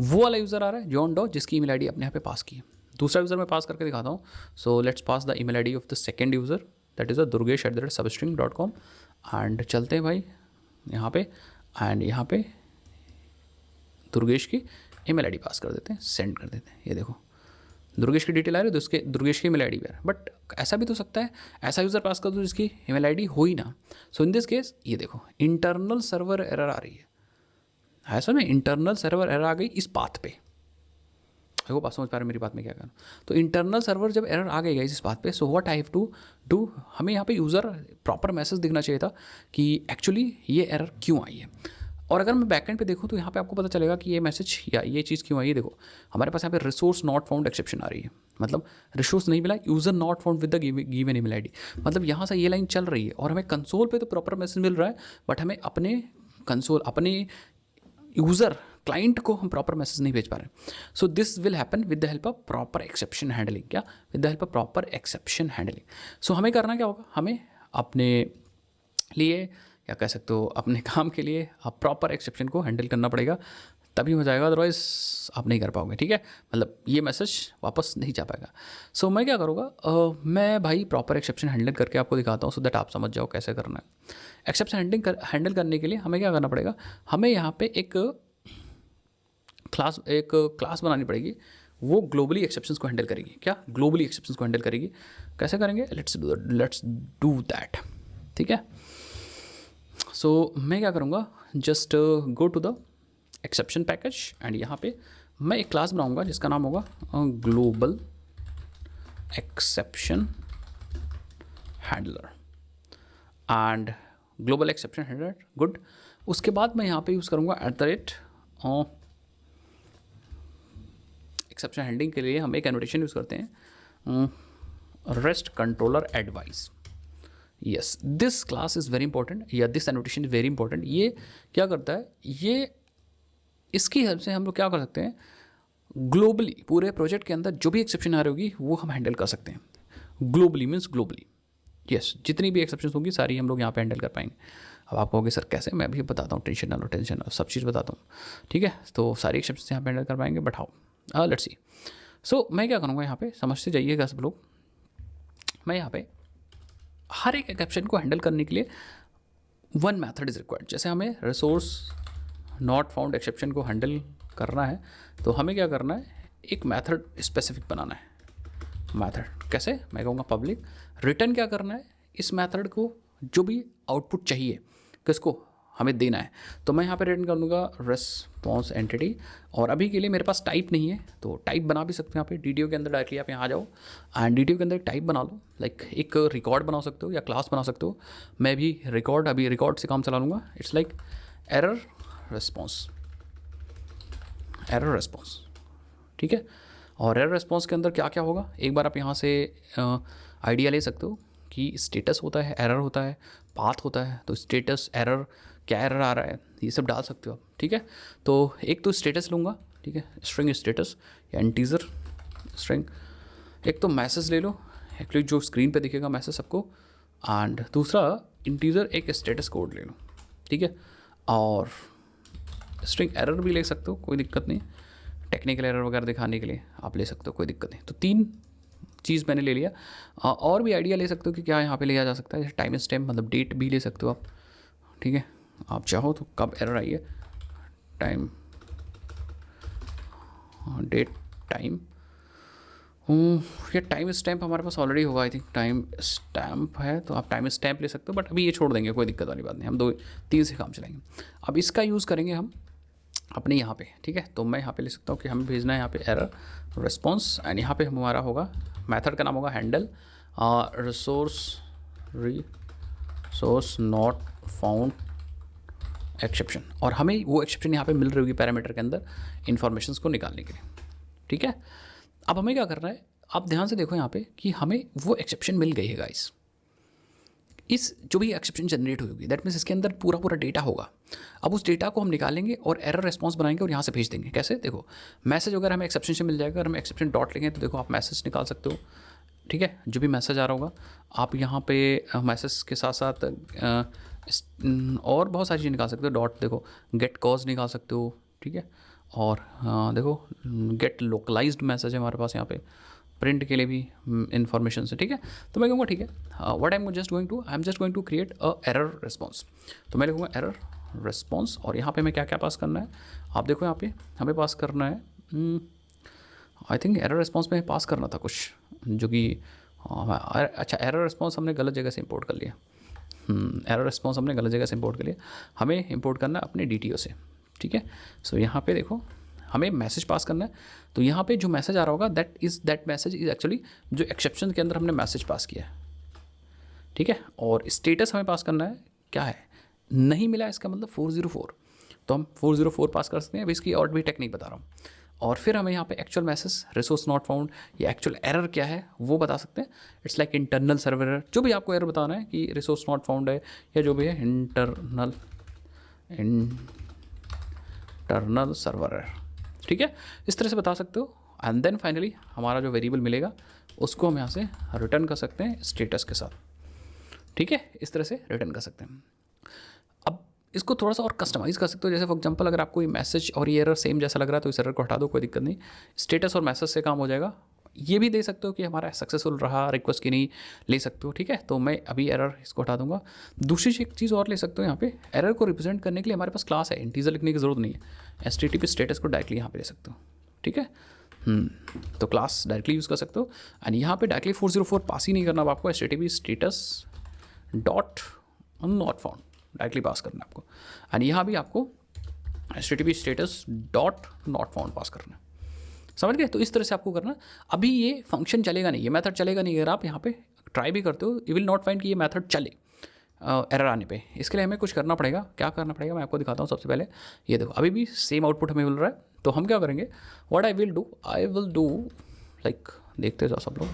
वो वाला यूज़र आ रहा है जॉन डॉ, जिसकी ईमेल ID अपने यहाँ पे पास की है। दूसरा यूज़र मैं पास करके दिखाता हूँ। So let's pass the email ID of the second user, that is durgesh@substring.com। And चलते हैं भाई यहाँ पे एंड यहाँ पे दुर्गेश की ईमेल ID पास कर देते हैं, सेंड कर देते हैं। ये देखो दुर्गेश की डिटेल आ रही है, तो उसके दुर्गेश की ईमेल ID भी आ रहा है। बट ऐसा भी तो सकता है, ऐसा यूज़र पास कर दो जिसकी ईमेल ID हो ही ना। सो इन दिस केस ये देखो इंटरनल सर्वर एरर आ रही है, ऐसा में इंटरनल सर्वर एरर आ गई इस पाथ पे। देखो बात समझ पा रहे मेरी बात में क्या करना। तो इंटरनल सर्वर जब एरर आ गई इस बात पे, so what I have to do, हमें यहाँ पे यूज़र प्रॉपर मैसेज दिखना चाहिए था कि एक्चुअली ये एरर क्यों आई है। और अगर मैं बैकएंड पे देखूँ तो यहाँ पे आपको पता चलेगा कि ये मैसेज या ये चीज़ क्यों आई है। देखो हमारे पास यहाँ पे रिसोर्स नॉट फाउंड एक्सेप्शन आ रही है, मतलब रिसोर्स नहीं मिला, user not found with the given email ID। मतलब यहाँ से ये लाइन चल रही है और हमें कंसोल पे तो प्रॉपर मैसेज मिल रहा है, बट हमें अपने कंसोल, अपने यूज़र क्लाइंट को हम प्रॉपर मैसेज नहीं भेज पा रहे। So this will happen with the help of proper exception handling. क्या, with the help of proper exception handling. So हमें करना क्या होगा, हमें अपने लिए या कह सकते हो अपने काम के लिए आप प्रॉपर एक्सेप्शन को हैंडल करना पड़ेगा, तभी हो जाएगा, अदरवाइज आप नहीं कर पाओगे, ठीक है। मतलब ये मैसेज वापस नहीं जा पाएगा। सो मैं क्या करूँगा, मैं भाई प्रॉपर एक्सेप्शन हैंडल करके आपको दिखाता हूँ, सो दैट आप समझ जाओ कैसे करना है। एक्सेप्शन हैंडल करने के लिए हमें क्या करना पड़ेगा, हमें यहाँ पे एक क्लास बनानी पड़ेगी, वो ग्लोबली एक्सेप्शंस को हैंडल करेगी। क्या, ग्लोबली एक्सेप्शंस को हैंडल करेगी। कैसे करेंगे, लेट्स डू दैट, ठीक है। सो मैं क्या करूँगा, just go to the exception package and यहाँ पे मैं एक क्लास बनाऊँगा जिसका नाम होगा global exception handler and global exception handler, good. उसके बाद मैं यहाँ पे यूज़ करूँगा @ एक्सेप्शन हैंडलिंग के लिए हम एक एनोटेशन यूज़ करते हैं, rest controller advice. Yes, this class is very important, या this annotation is very important. ये क्या करता है, ये इसकी हेल्प से हम लोग क्या कर सकते हैं, ग्लोबली पूरे प्रोजेक्ट के अंदर जो भी एक्सेप्शन आ रही होगी वो हम हैंडल कर सकते हैं। ग्लोबली मीन्स ग्लोबली, यस, जितनी भी एक्सेप्शन होगी सारी हम लोग यहाँ पे हैंडल कर पाएंगे। अब आप कहोगे सर कैसे, मैं भी बताता हूँ, टेंशन ना लो, टेंशन ना लो, सब चीज़ बताता हूँ, ठीक है। तो सारी एक्सेप्शन यहाँ पे हैंडल कर पाएंगे, बट हाउ, लेट्स सी। सो मैं क्या करूँगा, यहाँ पे समझते जाइएगा सब लोग। मैं यहाँ पे हर एक एक्सेप्शन को हैंडल करने के लिए वन मैथड इज़ रिक्वायर्ड। जैसे हमें रिसोर्स नॉट फाउंड एक्सेप्शन को हैंडल करना है, तो हमें क्या करना है, एक मैथड स्पेसिफिक बनाना है। मेथड। कैसे? मैं कहूँगा पब्लिक। रिटर्न क्या करना है, इस मेथड को जो भी आउटपुट चाहिए किसको हमें देना है, तो मैं यहाँ पे रिटर्न कर दूँगा रेस्पॉन्स एंटिटी। और अभी के लिए मेरे पास टाइप नहीं है, तो टाइप बना भी सकते हो यहाँ पे DTO के अंदर डायरेक्टली आप यहाँ आ जाओ एंड DTO के अंदर एक टाइप बना लो, लाइक एक रिकॉर्ड बना सकते हो या क्लास बना सकते हो। मैं भी रिकॉर्ड, अभी रिकॉर्ड से काम चला लूँगा। It's like error response, error response, ठीक है। और एरर रिस्पॉन्स के अंदर क्या क्या होगा, एक बार आप यहाँ से आइडिया ले सकते हो कि स्टेटस होता है, एरर होता है, पाथ होता है। तो स्टेटस, एरर, क्या एरर आ रहा है, ये सब डाल सकते हो आप, ठीक है। तो एक तो स्टेटस लूँगा, ठीक है, स्ट्रिंग स्टेटस या इंटीजर स्ट्रिंग। एक तो मैसेज ले लो, एक्चुअली जो स्क्रीन पे दिखेगा मैसेज सबको, एंड दूसरा इंटीजर एक स्टेटस कोड ले लो, ठीक है। और स्ट्रिंग एरर भी ले सकते हो, कोई दिक्कत नहीं, टेक्निकल एरर वगैरह दिखाने के लिए आप ले सकते हो, कोई दिक्कत नहीं। तो 3 चीज़ मैंने ले लिया। और भी आइडिया ले सकते हो कि क्या यहाँ पे लिया जा सकता है, जैसे टाइम स्टैम्प, मतलब डेट भी ले सकते हो आप, ठीक है। आप चाहो तो कब एरर आई है, टाइम, डेट, टाइम, ये टाइम स्टैम्प हमारे पास ऑलरेडी होगा, आई थिंक टाइम स्टैम्प है, तो आप टाइम स्टैम्प ले सकते हो, बट अभी ये छोड़ देंगे, कोई दिक्कत वाली बात नहीं, हम 2-3 से काम चलाएंगे। अब इसका यूज़ करेंगे हम अपने यहाँ पे, ठीक है। तो मैं यहाँ पे ले सकता हूँ कि हमें भेजना है यहाँ पे एरर रिस्पॉन्स, एंड यहाँ पे हमारा होगा, मेथड का नाम होगा handle resource not found exception. और हमें वो एक्सेप्शन यहाँ पे मिल रही होगी पैरामीटर के अंदर इन्फॉर्मेशंस को निकालने के लिए, ठीक है। अब हमें क्या करना है, आप ध्यान से देखो यहाँ पे कि हमें वो एक्सेप्शन मिल गई है गाइस। इस जो भी एक्सेप्शन जनरेट हुई होगी, दैट मीन्स इसके अंदर पूरा डेटा होगा। अब उस डेटा को हम निकालेंगे और एरर रिस्पॉन्स बनाएंगे और यहाँ से भेज देंगे। कैसे? देखो, मैसेज अगर हमें एक्सेप्शन से मिल जाएगा, अगर हम एक्सेप्शन डॉट लेंगे तो देखो आप मैसेज निकाल सकते हो, ठीक है। जो भी मैसेज आ रहा होगा आप यहाँ पे मैसेज के साथ साथ और बहुत सारी चीज़ निकाल सकते हो। डॉट देखो, गेट कॉज निकाल सकते हो, ठीक है। और देखो गेट लोकलाइज्ड मैसेज है हमारे पास यहाँ पे, प्रिंट के लिए भी इंफॉर्मेशन से, ठीक है। तो मैं कहूँगा ठीक है, what I am just going to create a error response. तो मैं लिखूँगा एरर रिस्पॉन्स, और यहाँ पे मैं क्या क्या पास करना है, आप देखो यहाँ पे हमें पास करना है, आई थिंक एरर रिस्पॉन्स में पास करना था कुछ, जो कि अच्छा, एरर रिस्पॉन्स हमने गलत जगह से इंपोर्ट कर लिया। एरर रिस्पॉन्स हमने गलत जगह से इंपोर्ट कर लिया, हमें इंपोर्ट करना है अपने DTO से, ठीक है। सो यहाँ पे देखो हमें मैसेज पास करना है, तो यहाँ पे जो मैसेज आ रहा होगा दैट मैसेज इज एक्चुअली जो एक्सेप्शन के अंदर हमने मैसेज पास किया है, ठीक है। और स्टेटस हमें पास करना है, क्या है, नहीं मिला, इसका मतलब 404, तो हम 404 पास कर सकते हैं। अभी इसकी और भी टेक्निक बता रहा हूँ। और फिर हमें यहाँ पे actual message, resource not found, या एक्चुअल एरर क्या है वो बता सकते हैं। It's like internal server error, जो भी आपको एरर बताना है कि रिसोर्स नॉट फाउंड है या जो भी है, इंटरनल सर्वर एरर, ठीक है। इस तरह से बता सकते हो। एंड देन फाइनली हमारा जो वेरिएबल मिलेगा उसको हम यहाँ से रिटर्न कर सकते हैं स्टेटस के साथ, ठीक है। इस तरह से रिटर्न कर सकते हैं। अब इसको थोड़ा सा और कस्टमाइज़ कर सकते हो, जैसे फॉर एग्जांपल अगर आपको ये मैसेज और ये एरर सेम जैसा लग रहा है तो इस एरर को हटा दो, कोई दिक्कत नहीं, स्टेटस और मैसेज से काम हो जाएगा। ये भी दे सकते हो कि हमारा सक्सेसफुल रहा, रिक्वेस्ट की नहीं ले सकते हो, ठीक है। तो मैं अभी एरर इसको हटा दूंगा। दूसरी एक चीज़ और ले सकते हो, यहाँ पे एरर को रिप्रेजेंट करने के लिए हमारे पास क्लास है, इंटीजर लिखने की ज़रूरत नहीं है। HTTP स्टेटस को डायरेक्टली यहाँ पे ले सकते हो, ठीक है। तो क्लास डायरेक्टली यूज़ कर सकते हो, एंड यहाँ पे डायरेक्टली 404 पास ही नहीं करना, आपको HTTP status dot not found directly pass करना है आपको, एंड यहाँ भी आपको HTTP status dot not found pass करना है, समझ गए। तो इस तरह से आपको करना। अभी ये फंक्शन चलेगा नहीं, ये मेथड चलेगा नहीं, अगर आप यहाँ पे ट्राई भी करते हो, यू विल नॉट फाइंड कि ये मेथड चले एरर आने पे। इसके लिए हमें कुछ करना पड़ेगा। क्या करना पड़ेगा मैं आपको दिखाता हूँ। सबसे पहले ये देखो, अभी भी सेम आउटपुट हमें मिल रहा है, तो हम क्या करेंगे, what I will do like, देखते जाओ सब लोग,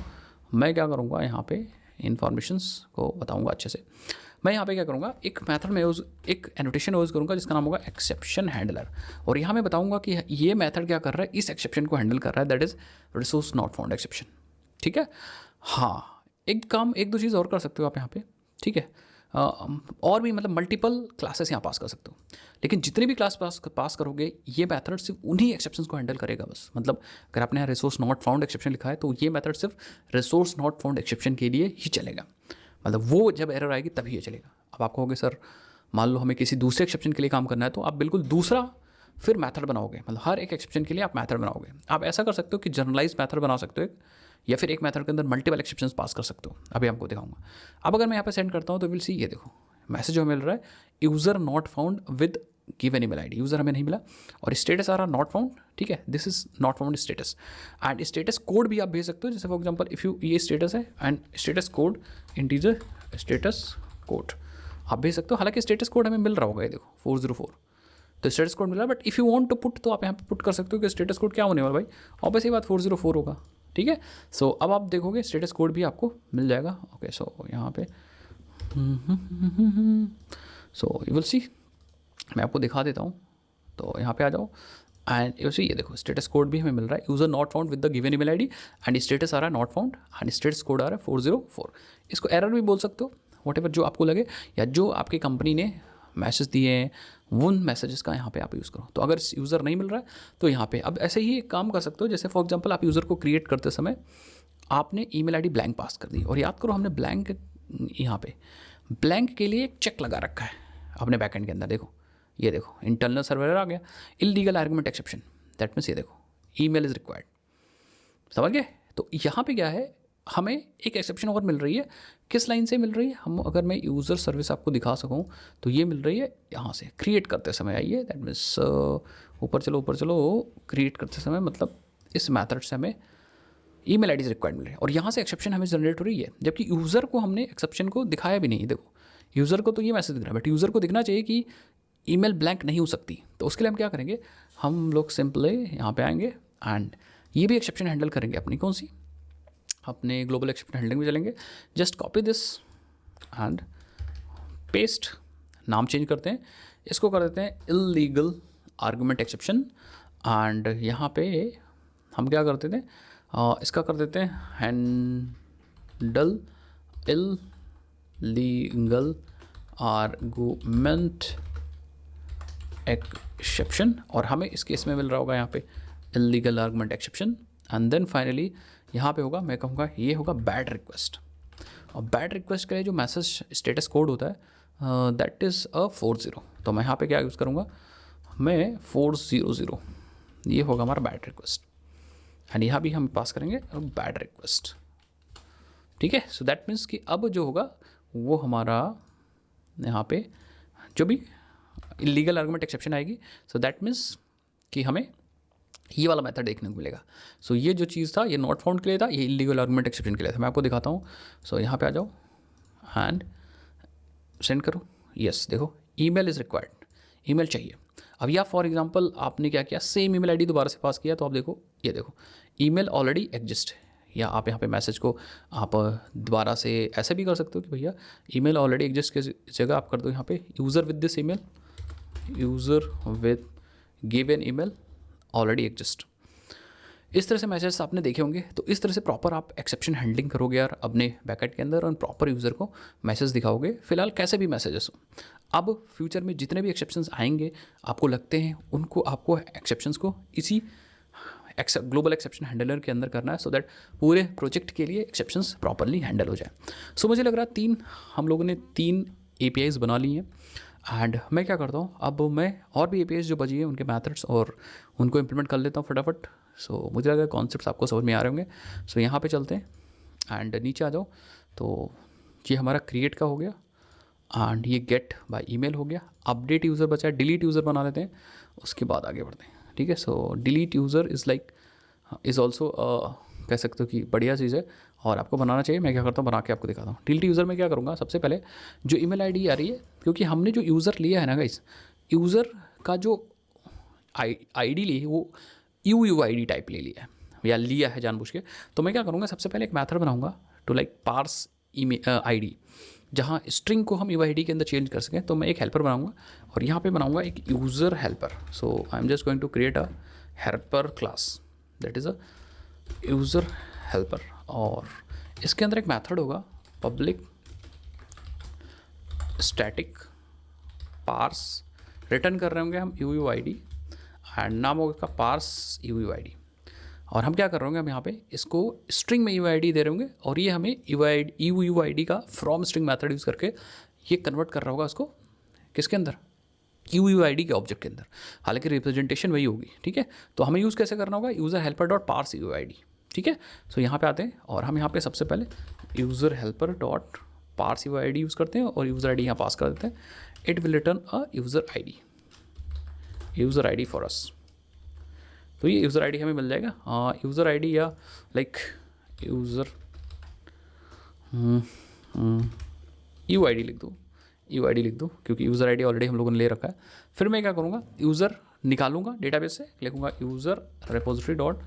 मैं क्या करूँगा यहाँ पे इन्फॉर्मेशंस को बताऊँगा अच्छे से। मैं यहाँ पे क्या करूँगा, एक मेथड में एक एनोटेशन यूज़ करूँगा जिसका नाम होगा एक्सेप्शन हैंडलर, और यहाँ मैं बताऊँगा कि ये मेथड क्या कर रहा है, इस एक्सेप्शन को हैंडल कर रहा है, that is resource not found exception, ठीक है। हाँ, एक दो चीज़ और कर सकते हो आप यहाँ पे, ठीक है। और भी मतलब मल्टीपल क्लासेस यहाँ पास कर सकते हो, लेकिन जितनी भी क्लास पास करोगे ये मेथड सिर्फ उन्हीं एक्सेप्शंस को हैंडल करेगा बस। मतलब अगर आपने यहाँ रिसोर्स नॉट फाउंड एक्सेप्शन लिखा है तो ये मेथड सिर्फ रिसोर्स नॉट फाउंड एक्सेप्शन के लिए ही चलेगा, मतलब वो जब एरर आएगी तभी ये चलेगा। अब आप कहोगे सर मान लो हमें किसी दूसरे एक्सेप्शन के लिए काम करना है, तो आप बिल्कुल दूसरा फिर मेथड बनाओगे, मतलब हर एक एक्सेप्शन के लिए आप मेथड बनाओगे। आप ऐसा कर सकते हो कि जनरलाइज मेथड बना सकते हो एक, या फिर एक मेथड के अंदर मल्टीपल एक्सेप्शंस पास कर सकते हो। अभी आपको दिखाऊंगा। अब अगर मैं यहाँ पे सेंड करता हूँ तो विल सी, ये देखो मैसेज जो मिल रहा है, user not found with given email ID, user हमें नहीं मिला और स्टेटस आ रहा नॉट फाउंड। ठीक है, this is not found status. And status code भी आप भेज सकते हो, जैसे फॉर एग्जांपल इफ़ यू, ये स्टेटस है and status code integer status code आप भेज सकते हो। हालांकि स्टेटस कोड हमें मिल रहा होगा, ये देखो 404, तो स्टेटस कोड मिल रहा है। But if you want to put, तो आप यहाँ पे पुट कर सकते हो कि स्टेटस कोड क्या होने वाला भाई, ऑब्वियसली बात 404 होगा। ठीक है, सो अब आप देखोगे स्टेटस कोड भी आपको मिल जाएगा। ओके, सो यहाँ पे सो यू विल सी, मैं आपको दिखा देता हूँ। तो यहाँ पे आ जाओ एंड ये देखो स्टेटस कोड भी हमें मिल रहा है, user not found with the given email ID and status आ रहा है not found and status code आ रहा है 404। इसको एरर भी बोल सकते हो, व्हाटएवर जो आपको लगे, या जो आपकी कंपनी ने मैसेज दिए हैं उन मैसेजेस का यहाँ पे आप यूज़ करो। तो अगर यूज़र नहीं मिल रहा है तो यहाँ पे अब ऐसे ही एक काम कर सकते हो, जैसे फॉर एग्जांपल आप यूज़र को क्रिएट करते समय आपने ईमेल आईडी ब्लैंक पास कर दी, और याद करो हमने ब्लैंक, यहाँ पे ब्लैंक के लिए एक चेक लगा रखा है अपने बैकएंड के अंदर। देखो ये देखो इंटरनल सर्वर आ गया, illegal argument exception, that means ये देखो ईमेल इज़ रिक्वायर्ड, समझ गए। तो यहाँ पे क्या है, हमें एक एक्सेप्शन और मिल रही है, किस लाइन से मिल रही है, हम अगर मैं यूज़र सर्विस आपको दिखा सकूँ तो ये मिल रही है यहाँ से क्रिएट करते समय। आइए, दैट मीन्स ऊपर चलो, क्रिएट करते समय मतलब इस मैथड से हमें ईमेल आईडी रिक्वायर्ड मिल रही है और यहाँ से एक्सेप्शन हमें जनरेट हो रही है, जबकि यूज़र को हमने एक्सेप्शन को दिखाया भी नहीं। देखो यूज़र को तो ये मैसेज दिख रहा है, बट यूज़र को दिखना चाहिए कि ईमेल ब्लैंक नहीं हो सकती। तो उसके लिए हम क्या करेंगे, हम लोग सिंपली यहाँ पे आएंगे एंड ये भी एक्सेप्शन हैंडल करेंगे अपनी, कौन सी, अपने ग्लोबल एक्सेप्शन हैंडलिंग में चलेंगे। Just copy this and paste, नाम चेंज करते हैं, इसको कर देते हैं इलीगल आर्गुमेंट एक्सेप्शन एंड यहाँ पे हम क्या करते थे, इसका कर देते हैं हैंडल इलीगल आर्गुमेंट एक्सेप्शन, और हमें इस केस में मिल रहा होगा यहाँ पे illegal argument exception. And then finally यहाँ पे होगा, मैं कहूँगा ये होगा बैड रिक्वेस्ट, और बैड रिक्वेस्ट के लिए जो मैसेज स्टेटस कोड होता है दैट इज़ अ 40। तो मैं यहाँ पे क्या यूज़ करूँगा, मैं 400, ये होगा हमारा बैड रिक्वेस्ट एंड यहाँ भी हम पास करेंगे बैड रिक्वेस्ट। ठीक है, सो दैट मीन्स कि अब जो होगा वो हमारा यहाँ पे जो भी इलीगल आर्गुमेंट एक्सेप्शन आएगी, सो दैट मीन्स कि हमें ये वाला मेथड देखने को मिलेगा। सो ये जो चीज़ था ये नॉट फाउंड के लिए था, ये इलीगल आर्गुमेंट एक्सेप्शन के लिए था। मैं आपको दिखाता हूँ। सो यहाँ पे आ जाओ एंड सेंड करो। यस, देखो ईमेल इज़ रिक्वायर्ड, ईमेल चाहिए। अब या फॉर एग्जांपल आपने क्या किया, सेम ईमेल आईडी दोबारा से पास किया, तो आप देखो ये देखो ईमेल ऑलरेडी एग्जिस्ट है। या आप यहाँ पे मैसेज को आप दोबारा से ऐसे भी कर सकते हो कि भैया ईमेल ऑलरेडी एग्जिस्ट की जगह आप कर दो यहाँ पे user with this email, user with given email already exist. इस तरह से मैसेज आपने देखे होंगे। तो इस तरह से प्रॉपर आप एक्सेप्शन हैंडलिंग करोगे यार अपने बैकएंड के अंदर और प्रॉपर यूज़र को मैसेज दिखाओगे। फिलहाल कैसे भी मैसेजेस हो, अब फ्यूचर में जितने भी एक्सेप्शंस आएंगे आपको लगते हैं उनको आपको एक्सेप्शंस को इसी ग्लोबल एक्सेप्शन हैंडलर के अंदर करना है, सो दैट पूरे प्रोजेक्ट के लिए एक्सेप्शंस प्रॉपरली हैंडल हो जाए। सो मुझे लग रहा है हम लोगों ने 3 APIs बना ली हैं एंड मैं क्या करता हूँ, अब मैं और भी APIs जो बची हैं उनके मैथड्स और उनको इम्प्लीमेंट कर लेता हूँ फटाफट। सो मुझे लगा कॉन्सेप्ट्स आपको समझ में आ रहे होंगे। सो यहाँ पे चलते हैं एंड नीचे आ जाओ। तो ये हमारा क्रिएट का हो गया एंड ये गेट बाय ईमेल हो गया। अपडेट यूज़र बचा है, डिलीट यूज़र बना लेते हैं, उसके बाद आगे बढ़ते हैं। ठीक है, सो डिलीट यूज़र इज़ ऑल्सो कह सकते हो कि बढ़िया चीज़ है और आपको बनाना चाहिए। मैं क्या करता हूँ, बना के आपको दिखाता हूँ। डिलीट यूज़र में क्या करूँगा, सबसे पहले जो ईमेल आईडी आ रही है, क्योंकि हमने जो यूज़र लिया है ना गाइस, यूज़र का जो आईडी ली है वो UUID टाइप ले लिया है या लिया है जानबूझ के। तो मैं क्या करूँगा, सबसे पहले एक मेथड बनाऊँगा टू पार्स ID, जहाँ स्ट्रिंग को हम UID के अंदर चेंज कर सकें। तो मैं एक हेल्पर बनाऊँगा और यहाँ पे बनाऊँगा एक user helper. So I am just going to create a helper class, that is a user helper, और इसके अंदर एक मेथड होगा पब्लिक स्टैटिक पार्स, रिटर्न कर रहे होंगे हम UUID एंड नाम होगा इसका पार्स UUID। और हम क्या कर रहे होंगे, हम यहाँ पे इसको स्ट्रिंग में UUID दे रहे होंगे और ये हमें UUID का फ्रॉम स्ट्रिंग मेथड यूज़ करके ये कन्वर्ट कर रहा होगा उसको किसके अंदर, UUID के ऑब्जेक्ट के अंदर। हालांकि रिप्रेजेंटेशन वही होगी। ठीक है, तो हमें यूज़ कैसे करना होगा, user helper dot parse UUID। ठीक है। सो यहाँ पे आते हैं और हम यहाँ पे सबसे पहले user helper dot parse U I D use करते हैं और यूज़र आई डी यहाँ पास कर देते हैं। It will return a user I D for us. तो ये यूज़र आई डी हमें मिल जाएगा, यूज़र आई डी या like user you I D लिख दो क्योंकि यूज़र आई डी ऑलरेडी हम लोगों ने ले रखा है। फिर मैं क्या करूँगा, यूज़र निकालूंगा डेटाबेस से, लिखूँगा user repository dot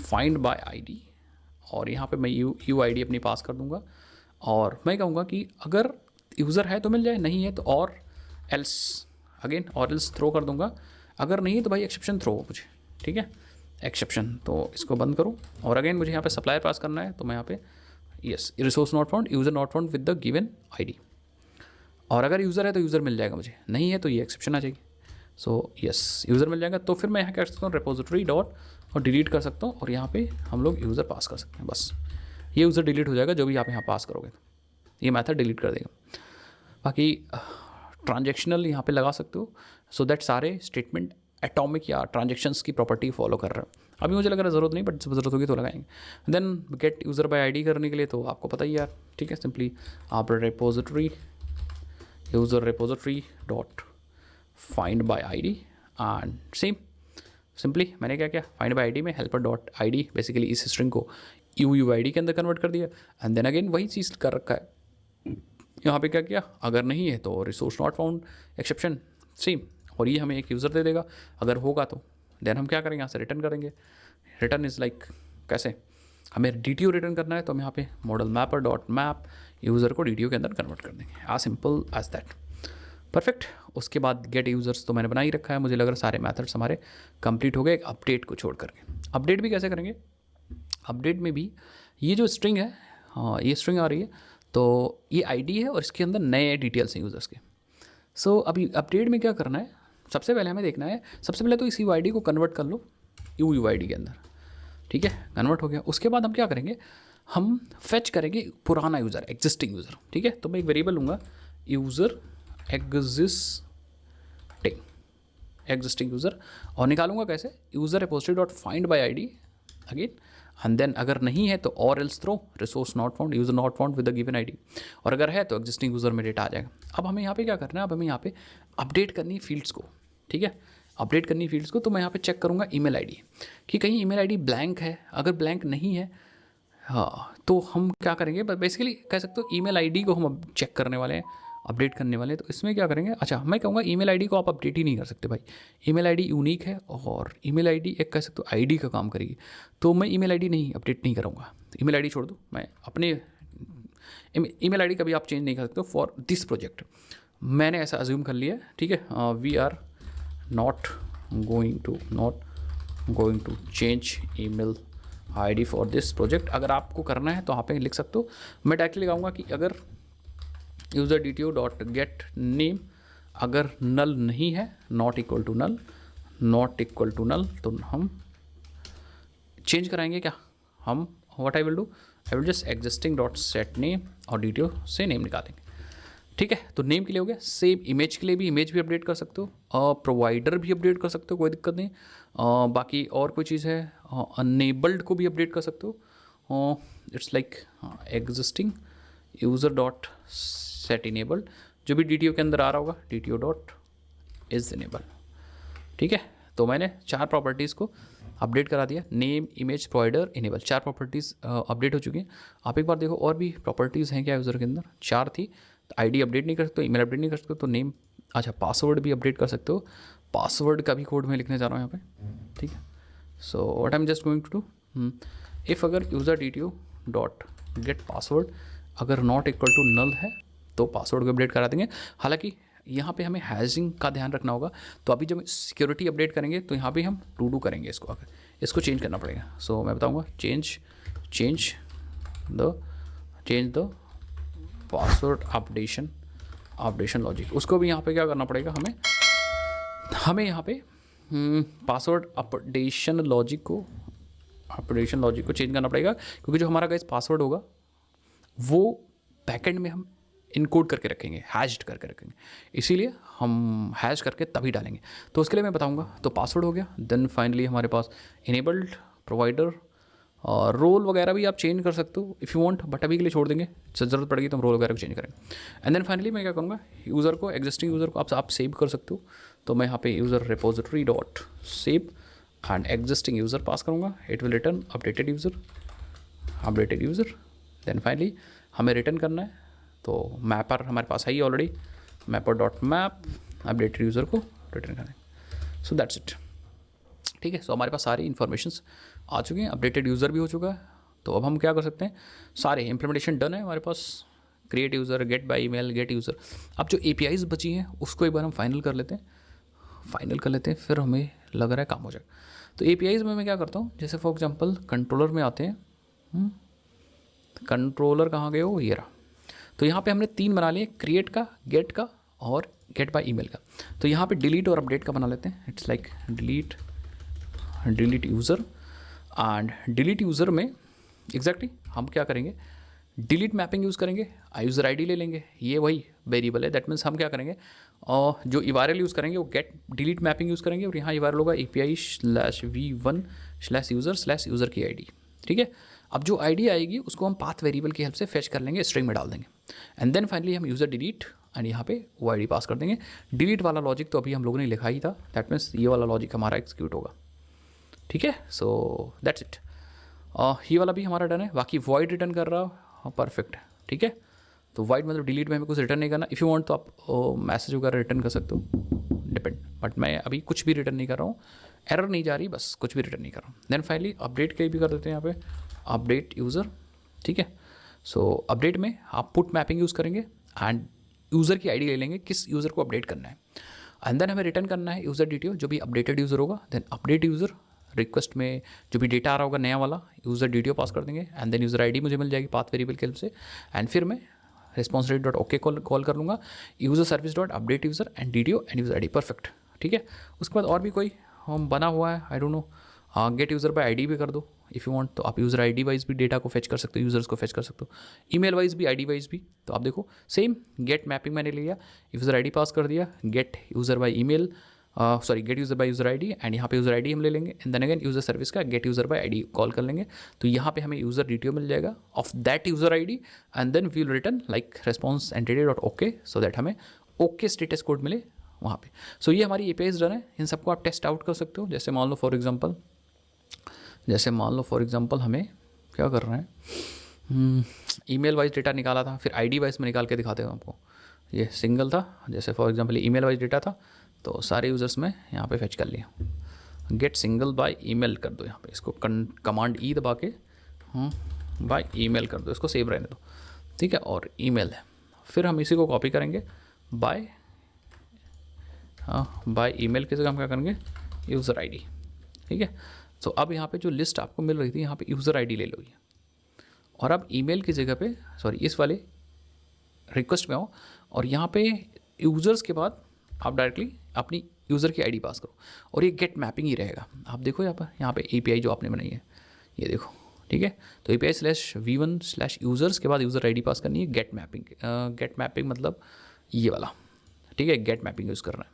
find bye I D और यहाँ पे मैं यू आई डी अपनी पास कर दूँगा और मैं कहूँगा कि अगर यूज़र है तो मिल जाए, नहीं है तो और एल्स थ्रो कर दूँगा। अगर नहीं है तो भाई एक्सेप्शन थ्रो मुझे, ठीक है, एक्सेप्शन। तो इसको बंद करूँ और अगेन मुझे यहाँ पे सप्लायर पास करना है, तो मैं यहाँ पे yes resource not found, user not found with the given ID. और अगर यूज़र है तो यूज़र मिल जाएगा मुझे, नहीं है तो ये एक्सेप्शन आ जाएगी। सो यस यूज़र मिल जाएगा। तो फिर मैं यहाँ क्या कर सकता हूँ, रिपोजिटरी डॉट और डिलीट कर सकता हूँ और यहाँ पे हम लोग यूज़र पास कर सकते हैं। बस ये यूज़र डिलीट हो जाएगा, जो भी आप यहाँ पास करोगे ये मेथड डिलीट कर देगा। बाकी ट्रांजेक्शनल यहाँ पे लगा सकते हो सो दैट सारे स्टेटमेंट एटॉमिक या ट्रांजेक्शन्स की प्रॉपर्टी फॉलो कर रहा है। अभी मुझे लग रहा है ज़रूरत नहीं, बट जब ज़रूरत होगी तो लगाएंगे। Then get user by ID करने के लिए तो आपको पता ही यार, ठीक है, सिंपली आप repository user repository dot find by ID and simply मैंने क्या किया, फाइंड बाय आईडी में हेल्पर डॉट आईडी बेसिकली इस स्ट्रिंग को यू आई डी के अंदर कन्वर्ट कर दिया एंड देन अगेन वही चीज़ कर रखा है। यहाँ पे क्या किया, अगर नहीं है तो resource not found exception same, और ये हमें एक यूज़र दे देगा। अगर होगा तो देन हम क्या करेंगे, यहाँ से रिटर्न करेंगे। रिटर्न इज़ लाइक कैसे, हमें DTO रिटर्न करना है तो हम यहाँ पे model mapper dot map user को DTO के अंदर कन्वर्ट कर देंगे। As simple as that, perfect. उसके बाद गेट यूज़र्स तो मैंने बना ही रखा है, मुझे लग रहा है सारे मैथड्स हमारे कंप्लीट हो गए अपडेट को छोड़ करके। अपडेट भी कैसे करेंगे, अपडेट में भी ये जो स्ट्रिंग है, हाँ ये स्ट्रिंग आ रही है, तो ये आईडी है और इसके अंदर नए डिटेल्स हैं यूज़र्स के। सो अभी अपडेट में क्या करना है, सबसे पहले हमें देखना है, सबसे पहले तो इस यू आई डी को कन्वर्ट कर लो यू आई डी के अंदर, ठीक है, कन्वर्ट हो गया। उसके बाद हम क्या करेंगे, हम फेच करेंगे पुराना यूज़र, एग्जिस्टिंग यूज़र, ठीक है। तो मैं एक वेरिएबल लूँगा यूज़र एग्जिस्टिंग यूज़र और निकालूंगा कैसे, user repository dot find by ID again and then अगर नहीं है तो और else throw resource not found user not found with the given ID, और अगर है तो एग्जिस्टिंग यूज़र में डेटा आ जाएगा। अब हमें यहाँ पे क्या करना है, अब हमें यहाँ पे अपडेट करनी है फील्ड्स को, ठीक है, अपडेट करनी फील्ड्स को। तो मैं यहाँ पे चेक करूँगा ईमेल आईडी कि कहीं ईमेल आईडी ब्लैंक है, अगर ब्लैंक नहीं है हाँ तो हम क्या करेंगे, बेसिकली कह सकते हो ईमेल आईडी को हम अब चेक करने वाले हैं, अपडेट करने वाले हैं। तो इसमें क्या करेंगे, अच्छा मैं कहूँगा ईमेल आईडी को आप अपडेट ही नहीं कर सकते भाई, ईमेल आईडी यूनिक है और ईमेल आईडी एक कह सकते हो आईडी का काम करेगी। तो मैं ईमेल आईडी नहीं अपडेट नहीं करूँगा, ईमेल आईडी छोड़ दो, मैं अपने ईमेल आईडी कभी आप चेंज नहीं कर सकते फॉर दिस प्रोजेक्ट। मैंने ऐसा अज्यूम कर लिया, ठीक है, we are not going to change email ID for this project. अगर आपको करना है तो आप लिख सकते हो, मैं डायरेक्टली लगाऊंगा कि अगर user DTO dot gate name अगर नल नहीं है, नॉट इक्वल टू नल, तो हम चेंज कराएंगे क्या, हम what I will just existing dot set name और DTO से नेम निकालेंगे, ठीक है। तो नेम के लिए हो गया। सेम इमेज के लिए भी, इमेज भी अपडेट कर सकते हो, प्रोवाइडर भी अपडेट कर सकते हो, कोई दिक्कत नहीं। बाकी और कोई चीज़ है, अनेबल्ड को भी अपडेट कर सकते हो, it's like existing user dot set enabled, जो भी DTO के अंदर आ रहा होगा DTO डॉट इज इनेबल, ठीक है। तो मैंने 4 प्रॉपर्टीज़ को अपडेट करा दिया, name image provider enable, 4 properties update हो चुकी हैं। आप एक बार देखो और भी प्रॉपर्टीज़ हैं क्या यूज़र के अंदर, 4 थी। तो आईडी अपडेट नहीं कर सकते, ईमेल अपडेट नहीं कर सकते, तो नेम, अच्छा पासवर्ड भी अपडेट कर सकते हो, पासवर्ड का भी कोड मैं लिखने जा रहा हूँ यहाँ पे, ठीक है। So what I am just going to do, if अगर user DTO dot get password अगर नॉट इक्वल टू नल है तो पासवर्ड को अपडेट करा देंगे। हालांकि यहाँ पे हमें हैशिंग का ध्यान रखना होगा, तो अभी जब सिक्योरिटी अपडेट करेंगे तो यहाँ पे हम टू करेंगे इसको, अगर इसको चेंज करना पड़ेगा। सो मैं बताऊँगा change the password updation logic, उसको भी यहाँ पे क्या करना पड़ेगा, हमें यहाँ पे पासवर्ड अपडेशन लॉजिक को चेंज करना पड़ेगा, क्योंकि जो हमारा गाइस पासवर्ड होगा वो बैकएंड में हम इनकोड करके रखेंगे, हैश्ड करके रखेंगे, इसीलिए हम हैश करके तभी डालेंगे। तो उसके लिए मैं बताऊंगा। तो पासवर्ड हो गया, देन फाइनली हमारे पास इनेबल्ड प्रोवाइडर और रोल वगैरह भी आप चेंज कर सकते हो इफ़ यू वांट, बट अभी के लिए छोड़ देंगे, ज़रूरत पड़ेगी तो हम रोल वगैरह को चेंज करेंगे। एंड देन फाइनली मैं क्या करूँगा, यूज़र को, एग्जिस्टिंग यूज़र को आप सेव कर सकते हो। तो मैं यहाँ पे user repository dot save and existing user pass करूँगा, it will return updated user. Then finally हमें रिटर्न करना है, तो मैपर हमारे पास है ही already, mapper dot map updated user को रिटर्न करें। So that's it. ठीक है, सो हमारे पास सारी इन्फॉर्मेशंस आ चुके हैं, अपडेटेड यूज़र भी हो चुका है। तो अब हम क्या कर सकते हैं, सारे इम्प्लीमेंटेशन डन है हमारे पास, create user, get by email, get user. अब जो APIs बची हैं उसको एक बार हम फाइनल कर लेते हैं, फिर हमें लग रहा है काम हो जाएगा। तो APIs में मैं क्या करता हूँ, जैसे फॉर एग्जांपल कंट्रोलर में आते हैं, कंट्रोलर कहाँ गए हो, ये रहा। तो यहाँ पे हमने 3 बना लिए, क्रिएट का, गेट का और गेट बाय ईमेल का। तो यहाँ पे डिलीट और अपडेट का बना लेते हैं, it's like delete user. And delete user में एग्जैक्टली हम क्या करेंगे, डिलीट मैपिंग यूज़ करेंगे, यूज़र ID ले लेंगे, ये वही वेरिएबल है। दैट मीन्स हम क्या करेंगे, और जो URL यूज़ करेंगे वो गेट डिलीट मैपिंग यूज़ करेंगे, और यहाँ URL होगा API/v1/user की ID। ठीक है, अब जो ID आएगी उसको हम पाथ वेरिएबल की हेल्प से फेच कर लेंगे, स्ट्रिंग में डाल देंगे। एंड देन फाइनली हम यूज़र डिलीट एंड यहाँ पे वो ID पास कर देंगे। डिलीट वाला लॉजिक तो अभी हम लोगों ने लिखा ही था, दैट मीन्स ये वाला लॉजिक हमारा एग्जीक्यूट होगा। ठीक है, सो दैट्स इट। ये वाला भी हमारा डन है, बाकी वॉइड रिटर्न कर रहा हो, परफेक्ट। ठीक है, तो वॉइड मतलब डिलीट में हमें कुछ रिटर्न नहीं करना। इफ़ यू वांट तो आप मैसेज वगैरह रिटर्न कर सकते हो, डिपेंड, बट मैं अभी कुछ भी रिटर्न नहीं कर रहा हूँ, एरर नहीं जा रही, बस कुछ भी रिटर्न नहीं कर रहा हूँ। देन फाइनली अपडेट के भी कर देते हैं यहाँ पे, अपडेट यूज़र। ठीक है, सो अपडेट में आप पुट मैपिंग यूज़ करेंगे एंड यूज़र की ID ले लेंगे, किस यूज़र को अपडेट करना है। एंड देन हमें रिटर्न करना है यूज़र डिटेल, जो भी अपडेटेड यूज़र होगा। देन अपडेट यूज़र, रिक्वेस्ट में जो भी डेटा आ रहा होगा नया वाला, यूज़र डिटेल पास कर देंगे। एंड देन यूज़र ID मुझे मिल जाएगी पाथ वेरिएबल के हेल्प से। एंड फिर मैं रिस्पॉन्सिबिलिटी डॉट ओके कॉल कर लूँगा, user service dot update user and DTO end user ID, perfect. ठीक है, उसके बाद और भी कोई हम बना हुआ है, I don't know, get user by ID भी कर दो इफ़ यू वांट। तो आप यूज़र ID वाइज भी डेटा को फेच कर सकते हो, यूज़र्स को फेच कर सकते हो, ईमेल वाइज भी, ID वाइज भी। तो आप देखो सेम गेट मैपिंग मैंने लिया, यूज़र ID पास कर दिया, get user by email, get user by user ID, and यहाँ पे यूज़र ID हम ले लेंगे। And then again user service का get user by ID call कर लेंगे। तो यहाँ पे हमें यूज़र डिटेल मिल जाएगा of that user ID, and then we will return like response entity dot okay, so that हमें ओके स्टेटस कोड मिले वहाँ पे। सो ये हमारी APIs डन है, इन सबको आप टेस्ट आउट कर सकते हो। जैसे मान लो फॉर एग्जांपल हमें क्या कर रहे हैं, ईमेल वाइज डेटा निकाला था, फिर ID वाइज में निकाल के दिखाते हैं आपको। ये सिंगल था, जैसे for example email wise data था, तो सारे यूज़र्स में यहाँ पे फेच कर लिया। गेट सिंगल बाय ईमेल कर दो, यहाँ पे इसको कमांड E दबा के बाय ईमेल कर दो, इसको सेव रहने दो। ठीक है, और ईमेल है, फिर हम इसी को कॉपी करेंगे बाय ईमेल की जगह हम क्या करेंगे, यूज़र ID। ठीक है, तो अब यहाँ पे जो लिस्ट आपको मिल रही थी, यहाँ पे यूज़र ID ले लो ये, और अब ईमेल की जगह पे इस वाले रिक्वेस्ट में आओ, और यहाँ पे यूज़र्स के बाद आप डायरेक्टली अपनी यूज़र की ID पास करो, और ये गेट मैपिंग ही रहेगा। आप देखो यहाँ पे API जो आपने बनाई है, ये देखो। ठीक है, तो API/v1/users के बाद यूज़र ID पास करनी है, गेट मैपिंग मतलब ये वाला। ठीक है, गेट मैपिंग यूज़ करना है,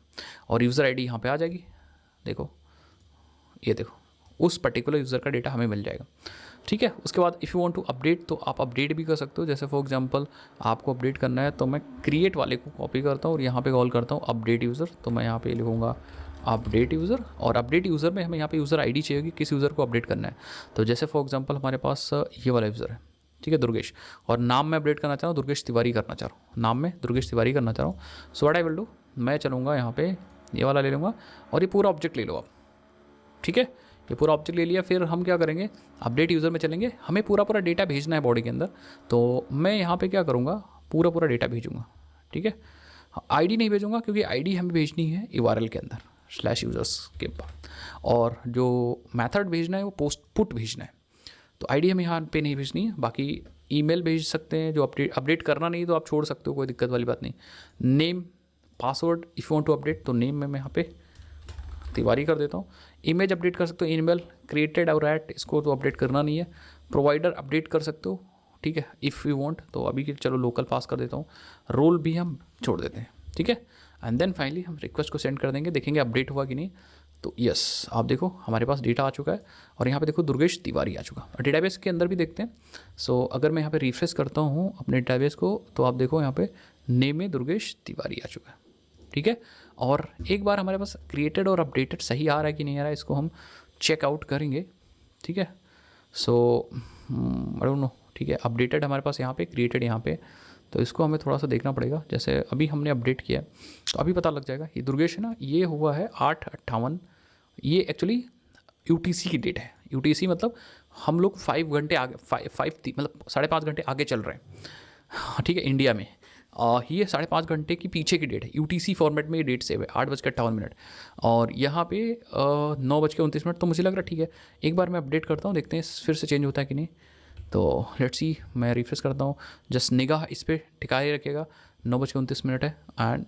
और यूज़र ID यहाँ पे आ जाएगी। देखो, ये देखो, उस पर्टिकुलर यूज़र का डेटा हमें मिल जाएगा। ठीक है, उसके बाद if you want to update, तो आप अपडेट भी कर सकते हो। जैसे फॉर एग्जांपल आपको अपडेट करना है, तो मैं क्रिएट वाले को कॉपी करता हूँ और यहाँ पे कॉल करता हूँ अपडेट यूज़र। तो मैं यहाँ पे लिखूँगा अपडेट यूज़र, और अपडेट यूज़र में हमें यहाँ पे यूज़र ID चाहिए कि किस यूज़र को अपडेट करना है। तो जैसे फॉर एग्जाम्पल हमारे पास ये वाला यूज़र है, ठीक है, दुर्गेश, और नाम मैं अपडेट करना चाह रहा हूँ, दुर्गेश तिवारी करना चाह रहा हूँ, नाम में दुर्गेश तिवारी करना चाह रहा हूँ। सो व्हाट आई विल डू, मैं चलूँगा यहाँ पे, ये वाला ले लूँगा, और ये पूरा ऑब्जेक्ट ले लो आप। ठीक है, ये पूरा ऑब्जेक्ट ले लिया, फिर हम क्या करेंगे, अपडेट यूज़र में चलेंगे, हमें पूरा डेटा भेजना है बॉडी के अंदर। तो मैं यहाँ पे क्या करूँगा, पूरा डेटा भेजूँगा। ठीक है, ID नहीं भेजूँगा क्योंकि ID हमें भेजनी है URL के अंदर /users के बाद, और जो मेथड भेजना है वो पुट भेजना है। तो ID हमें यहाँ पे नहीं भेजनी है, बाकी ईमेल भेज सकते हैं, जो अपडेट करना नहीं तो आप छोड़ सकते हो, कोई दिक्कत वाली बात नहीं। Name, password, if you want to update, तो नेम में मैं यहाँ पे तिवारी कर देता हूँ। इमेज अपडेट कर सकते हो, ईमेल क्रिएटेड और एट, इसको तो अपडेट करना नहीं है। प्रोवाइडर अपडेट कर सकते हो, ठीक है, इफ़ यू वांट। तो अभी के चलो लोकल पास कर देता हूँ, रोल भी हम छोड़ देते हैं। ठीक है, एंड देन फाइनली हम रिक्वेस्ट को सेंड कर देंगे, देखेंगे अपडेट हुआ कि नहीं। तो यस आप देखो हमारे पास डेटा आ चुका है और यहाँ पे देखो दुर्गेश तिवारी आ चुका और डेटाबेस के अंदर भी देखते हैं। सो अगर मैं यहाँ पे रिफ्रेश करता हूँ अपने डेटाबेस को तो आप देखो यहाँ पे नेम में दुर्गेश तिवारी आ चुका है, ठीक है। और एक बार हमारे पास क्रिएटेड और अपडेटेड सही आ रहा है कि नहीं आ रहा है इसको हम चेकआउट करेंगे, ठीक है। सो आई डोंट नो, ठीक है। अपडेटेड हमारे पास यहाँ पे, क्रिएटेड यहाँ पे, तो इसको हमें थोड़ा सा देखना पड़ेगा। जैसे अभी हमने अपडेट किया तो अभी पता लग जाएगा। ये दुर्गेश है ना, ये हुआ है 8/58, ये एक्चुअली यूटीसी की डेट है। यूटीसी मतलब हम लोग 5 घंटे आगे, 5 मतलब 5.5 घंटे आगे चल रहे हैं, ठीक है, इंडिया में। ये 5.5 घंटे की पीछे की डेट है, यूटीसी फॉर्मेट में ये डेट सेव है 8:58 और यहाँ पे 9:29। तो मुझे लग रहा है ठीक है, एक बार मैं अपडेट करता हूँ, देखते हैं फिर से चेंज होता है कि नहीं। तो लेट्स सी, मैं रिफ्रेश करता हूँ, जस्ट निगाह इस पर टिकाए रखिएगा। 9:29 है एंड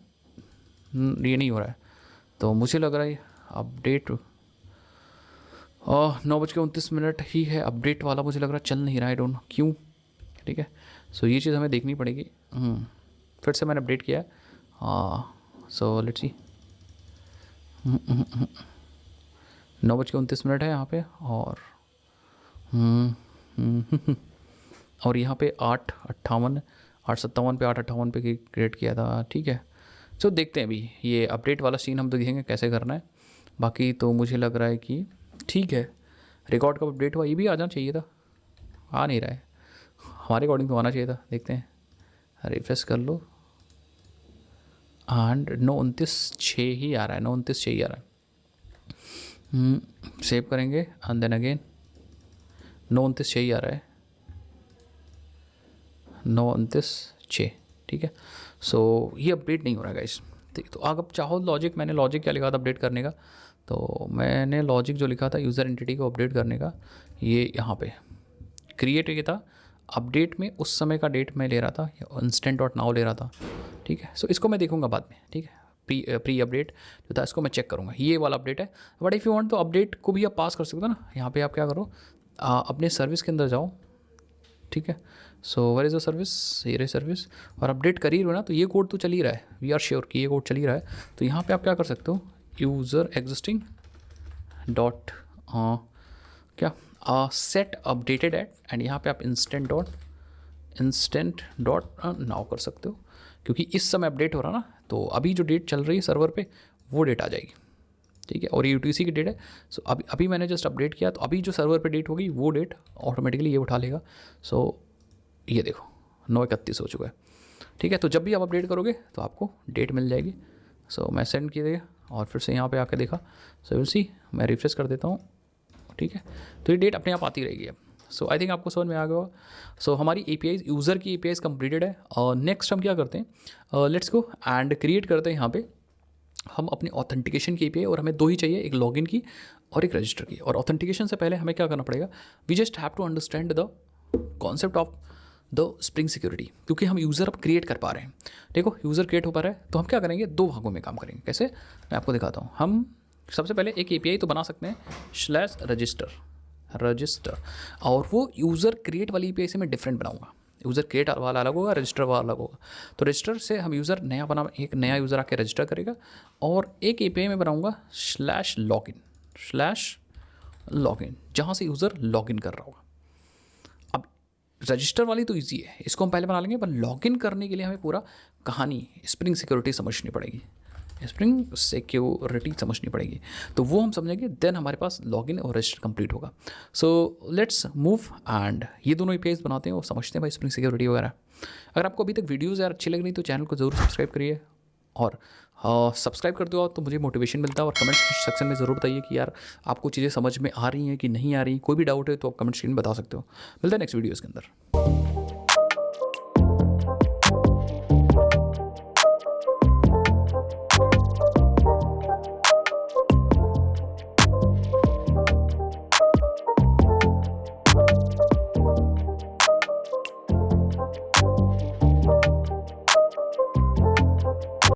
ये नहीं हो रहा है, तो मुझे लग रहा है अपडेट 9:29 ही है अपडेट वाला, मुझे लग रहा है चल नहीं रहा है, डोंट नो क्यों, ठीक है। सो ये चीज़ हमें देखनी पड़ेगी। फिर से मैंने अपडेट किया है, सो लेट्स सी। 9:29 है यहाँ पे और यहाँ पे 8:58, 8:57 पे 8:58 पे क्रिएट किया था, ठीक है। सो देखते हैं अभी ये अपडेट वाला सीन हम तो देखेंगे कैसे करना है। बाकी तो मुझे लग रहा है कि ठीक है, रिकॉर्ड कब अपडेट हुआ ये भी आ जाना चाहिए था, आ नहीं रहा है, हमारे अकॉर्डिंग तो आना चाहिए था। देखते हैं, रिफ्रेश कर लो एंड 9:29 ही आ रहा है, 9:29 ही आ रहा है। सेव करेंगे एंड देन अगेन 9:29 ही आ रहा है, 9:29, ठीक है। सो ये अपडेट नहीं हो रहा है गाइस। तो अगर चाहो लॉजिक, मैंने लॉजिक क्या लिखा था अपडेट करने का, तो मैंने लॉजिक जो लिखा था यूज़र एंटिटी को अपडेट करने का, ये यहाँ पे क्रिएट किया था। अपडेट में उस समय का डेट मैं ले रहा था, instant.now ले रहा था, ठीक है। सो इसको मैं देखूंगा बाद में, ठीक है। प्री अपडेट जो था इसको मैं चेक करूँगा, ये वाला अपडेट है। बट इफ़ यू वांट तो अपडेट को भी आप पास कर सकते हो ना। यहाँ पे आप क्या करो, अपने सर्विस के अंदर जाओ, ठीक है। So where is the service, ये रही सर्विस, और अपडेट कर ही रहे हो ना, तो ये कोड तो चल ही रहा है, वी आर श्योर कि ये कोड चल ही रहा है। तो यहाँ पे आप क्या कर सकते हो, यूज़र एग्जिस्टिंग डॉट क्या सेट अपडेटेड एट, एंड यहाँ पे आप इंस्टेंट डॉट नाउ कर सकते हो, क्योंकि इस समय अपडेट हो रहा ना, तो अभी जो डेट चल रही है सर्वर पे वो डेट आ जाएगी, ठीक है। और ये यूटीसी की डेट है। सो अभी मैंने जस्ट अपडेट किया, तो अभी जो सर्वर पे डेट होगी वो डेट ऑटोमेटिकली ये उठा लेगा। सो ये देखो 9:31 हो चुका है, ठीक है। तो जब भी आप अपडेट करोगे तो आपको डेट मिल जाएगी। सो मैं सेंड किया देगा और फिर से यहाँ पे आके देखा, सो विल सी, मैं रिफ्रेश कर देता हूँ, ठीक है। तो ये डेट अपने आप आती रहेगी अब। सो आई थिंक आपको समझ में आ गया होगा। सो हमारी APIs, यूज़र की APIs कंप्लीटेड है। और नेक्स्ट हम क्या करते हैं, लेट्स गो एंड क्रिएट करते हैं यहाँ पे हम अपने ऑथेंटिकेशन की API, और हमें 2 ही चाहिए, एक लॉगिन की और एक रजिस्टर की। और ऑथेंटिकेशन से पहले हमें क्या करना पड़ेगा, we just have to understand the concept of the spring security, क्योंकि हम यूज़र अब क्रिएट कर पा रहे हैं। देखो यूज़र क्रिएट हो पा रहा है, तो हम क्या करेंगे, 2 भागों में काम करेंगे। कैसे, मैं आपको दिखाता हूँ। हम सबसे पहले एक API तो बना सकते हैं /रजिस्टर, और वो यूज़र क्रिएट वाली API से मैं डिफरेंट बनाऊंगा। यूज़र क्रिएट वाला अलग होगा, रजिस्टर वाला अलग होगा। तो रजिस्टर से हम यूज़र एक नया यूज़र आके रजिस्टर करेगा, और एक API में बनाऊंगा /login, जहाँ से यूज़र लॉगिन कर रहा होगा। अब रजिस्टर वाली तो ईजी है, इसको हम पहले बना लेंगे, पर लॉगिन करने के लिए हमें पूरा कहानी स्प्रिंग सिक्योरिटी समझनी पड़ेगी, समझनी पड़ेगी। तो वो हम समझेंगे, देन हमारे पास लॉगिन और रजिस्टर कंप्लीट होगा। सो लेट्स मूव एंड ये दोनों APIs बनाते हैं और समझते हैं भाई स्प्रिंग सिक्योरिटी वगैरह। अगर आपको अभी तक वीडियोज़ यार अच्छी लग रही तो चैनल को ज़रूर सब्सक्राइब करिए, और सब्सक्राइब करते हो तो मुझे मोटिवेशन मिलता है। और कमेंट सेक्शन में ज़रूर बताइए कि यार आपको चीज़ें समझ में आ रही हैं कि नहीं आ रही। कोई भी डाउट है तो आप कमेंट सेक्शन में बता सकते हो। मिलता है नेक्स्ट वीडियोज़ के अंदर।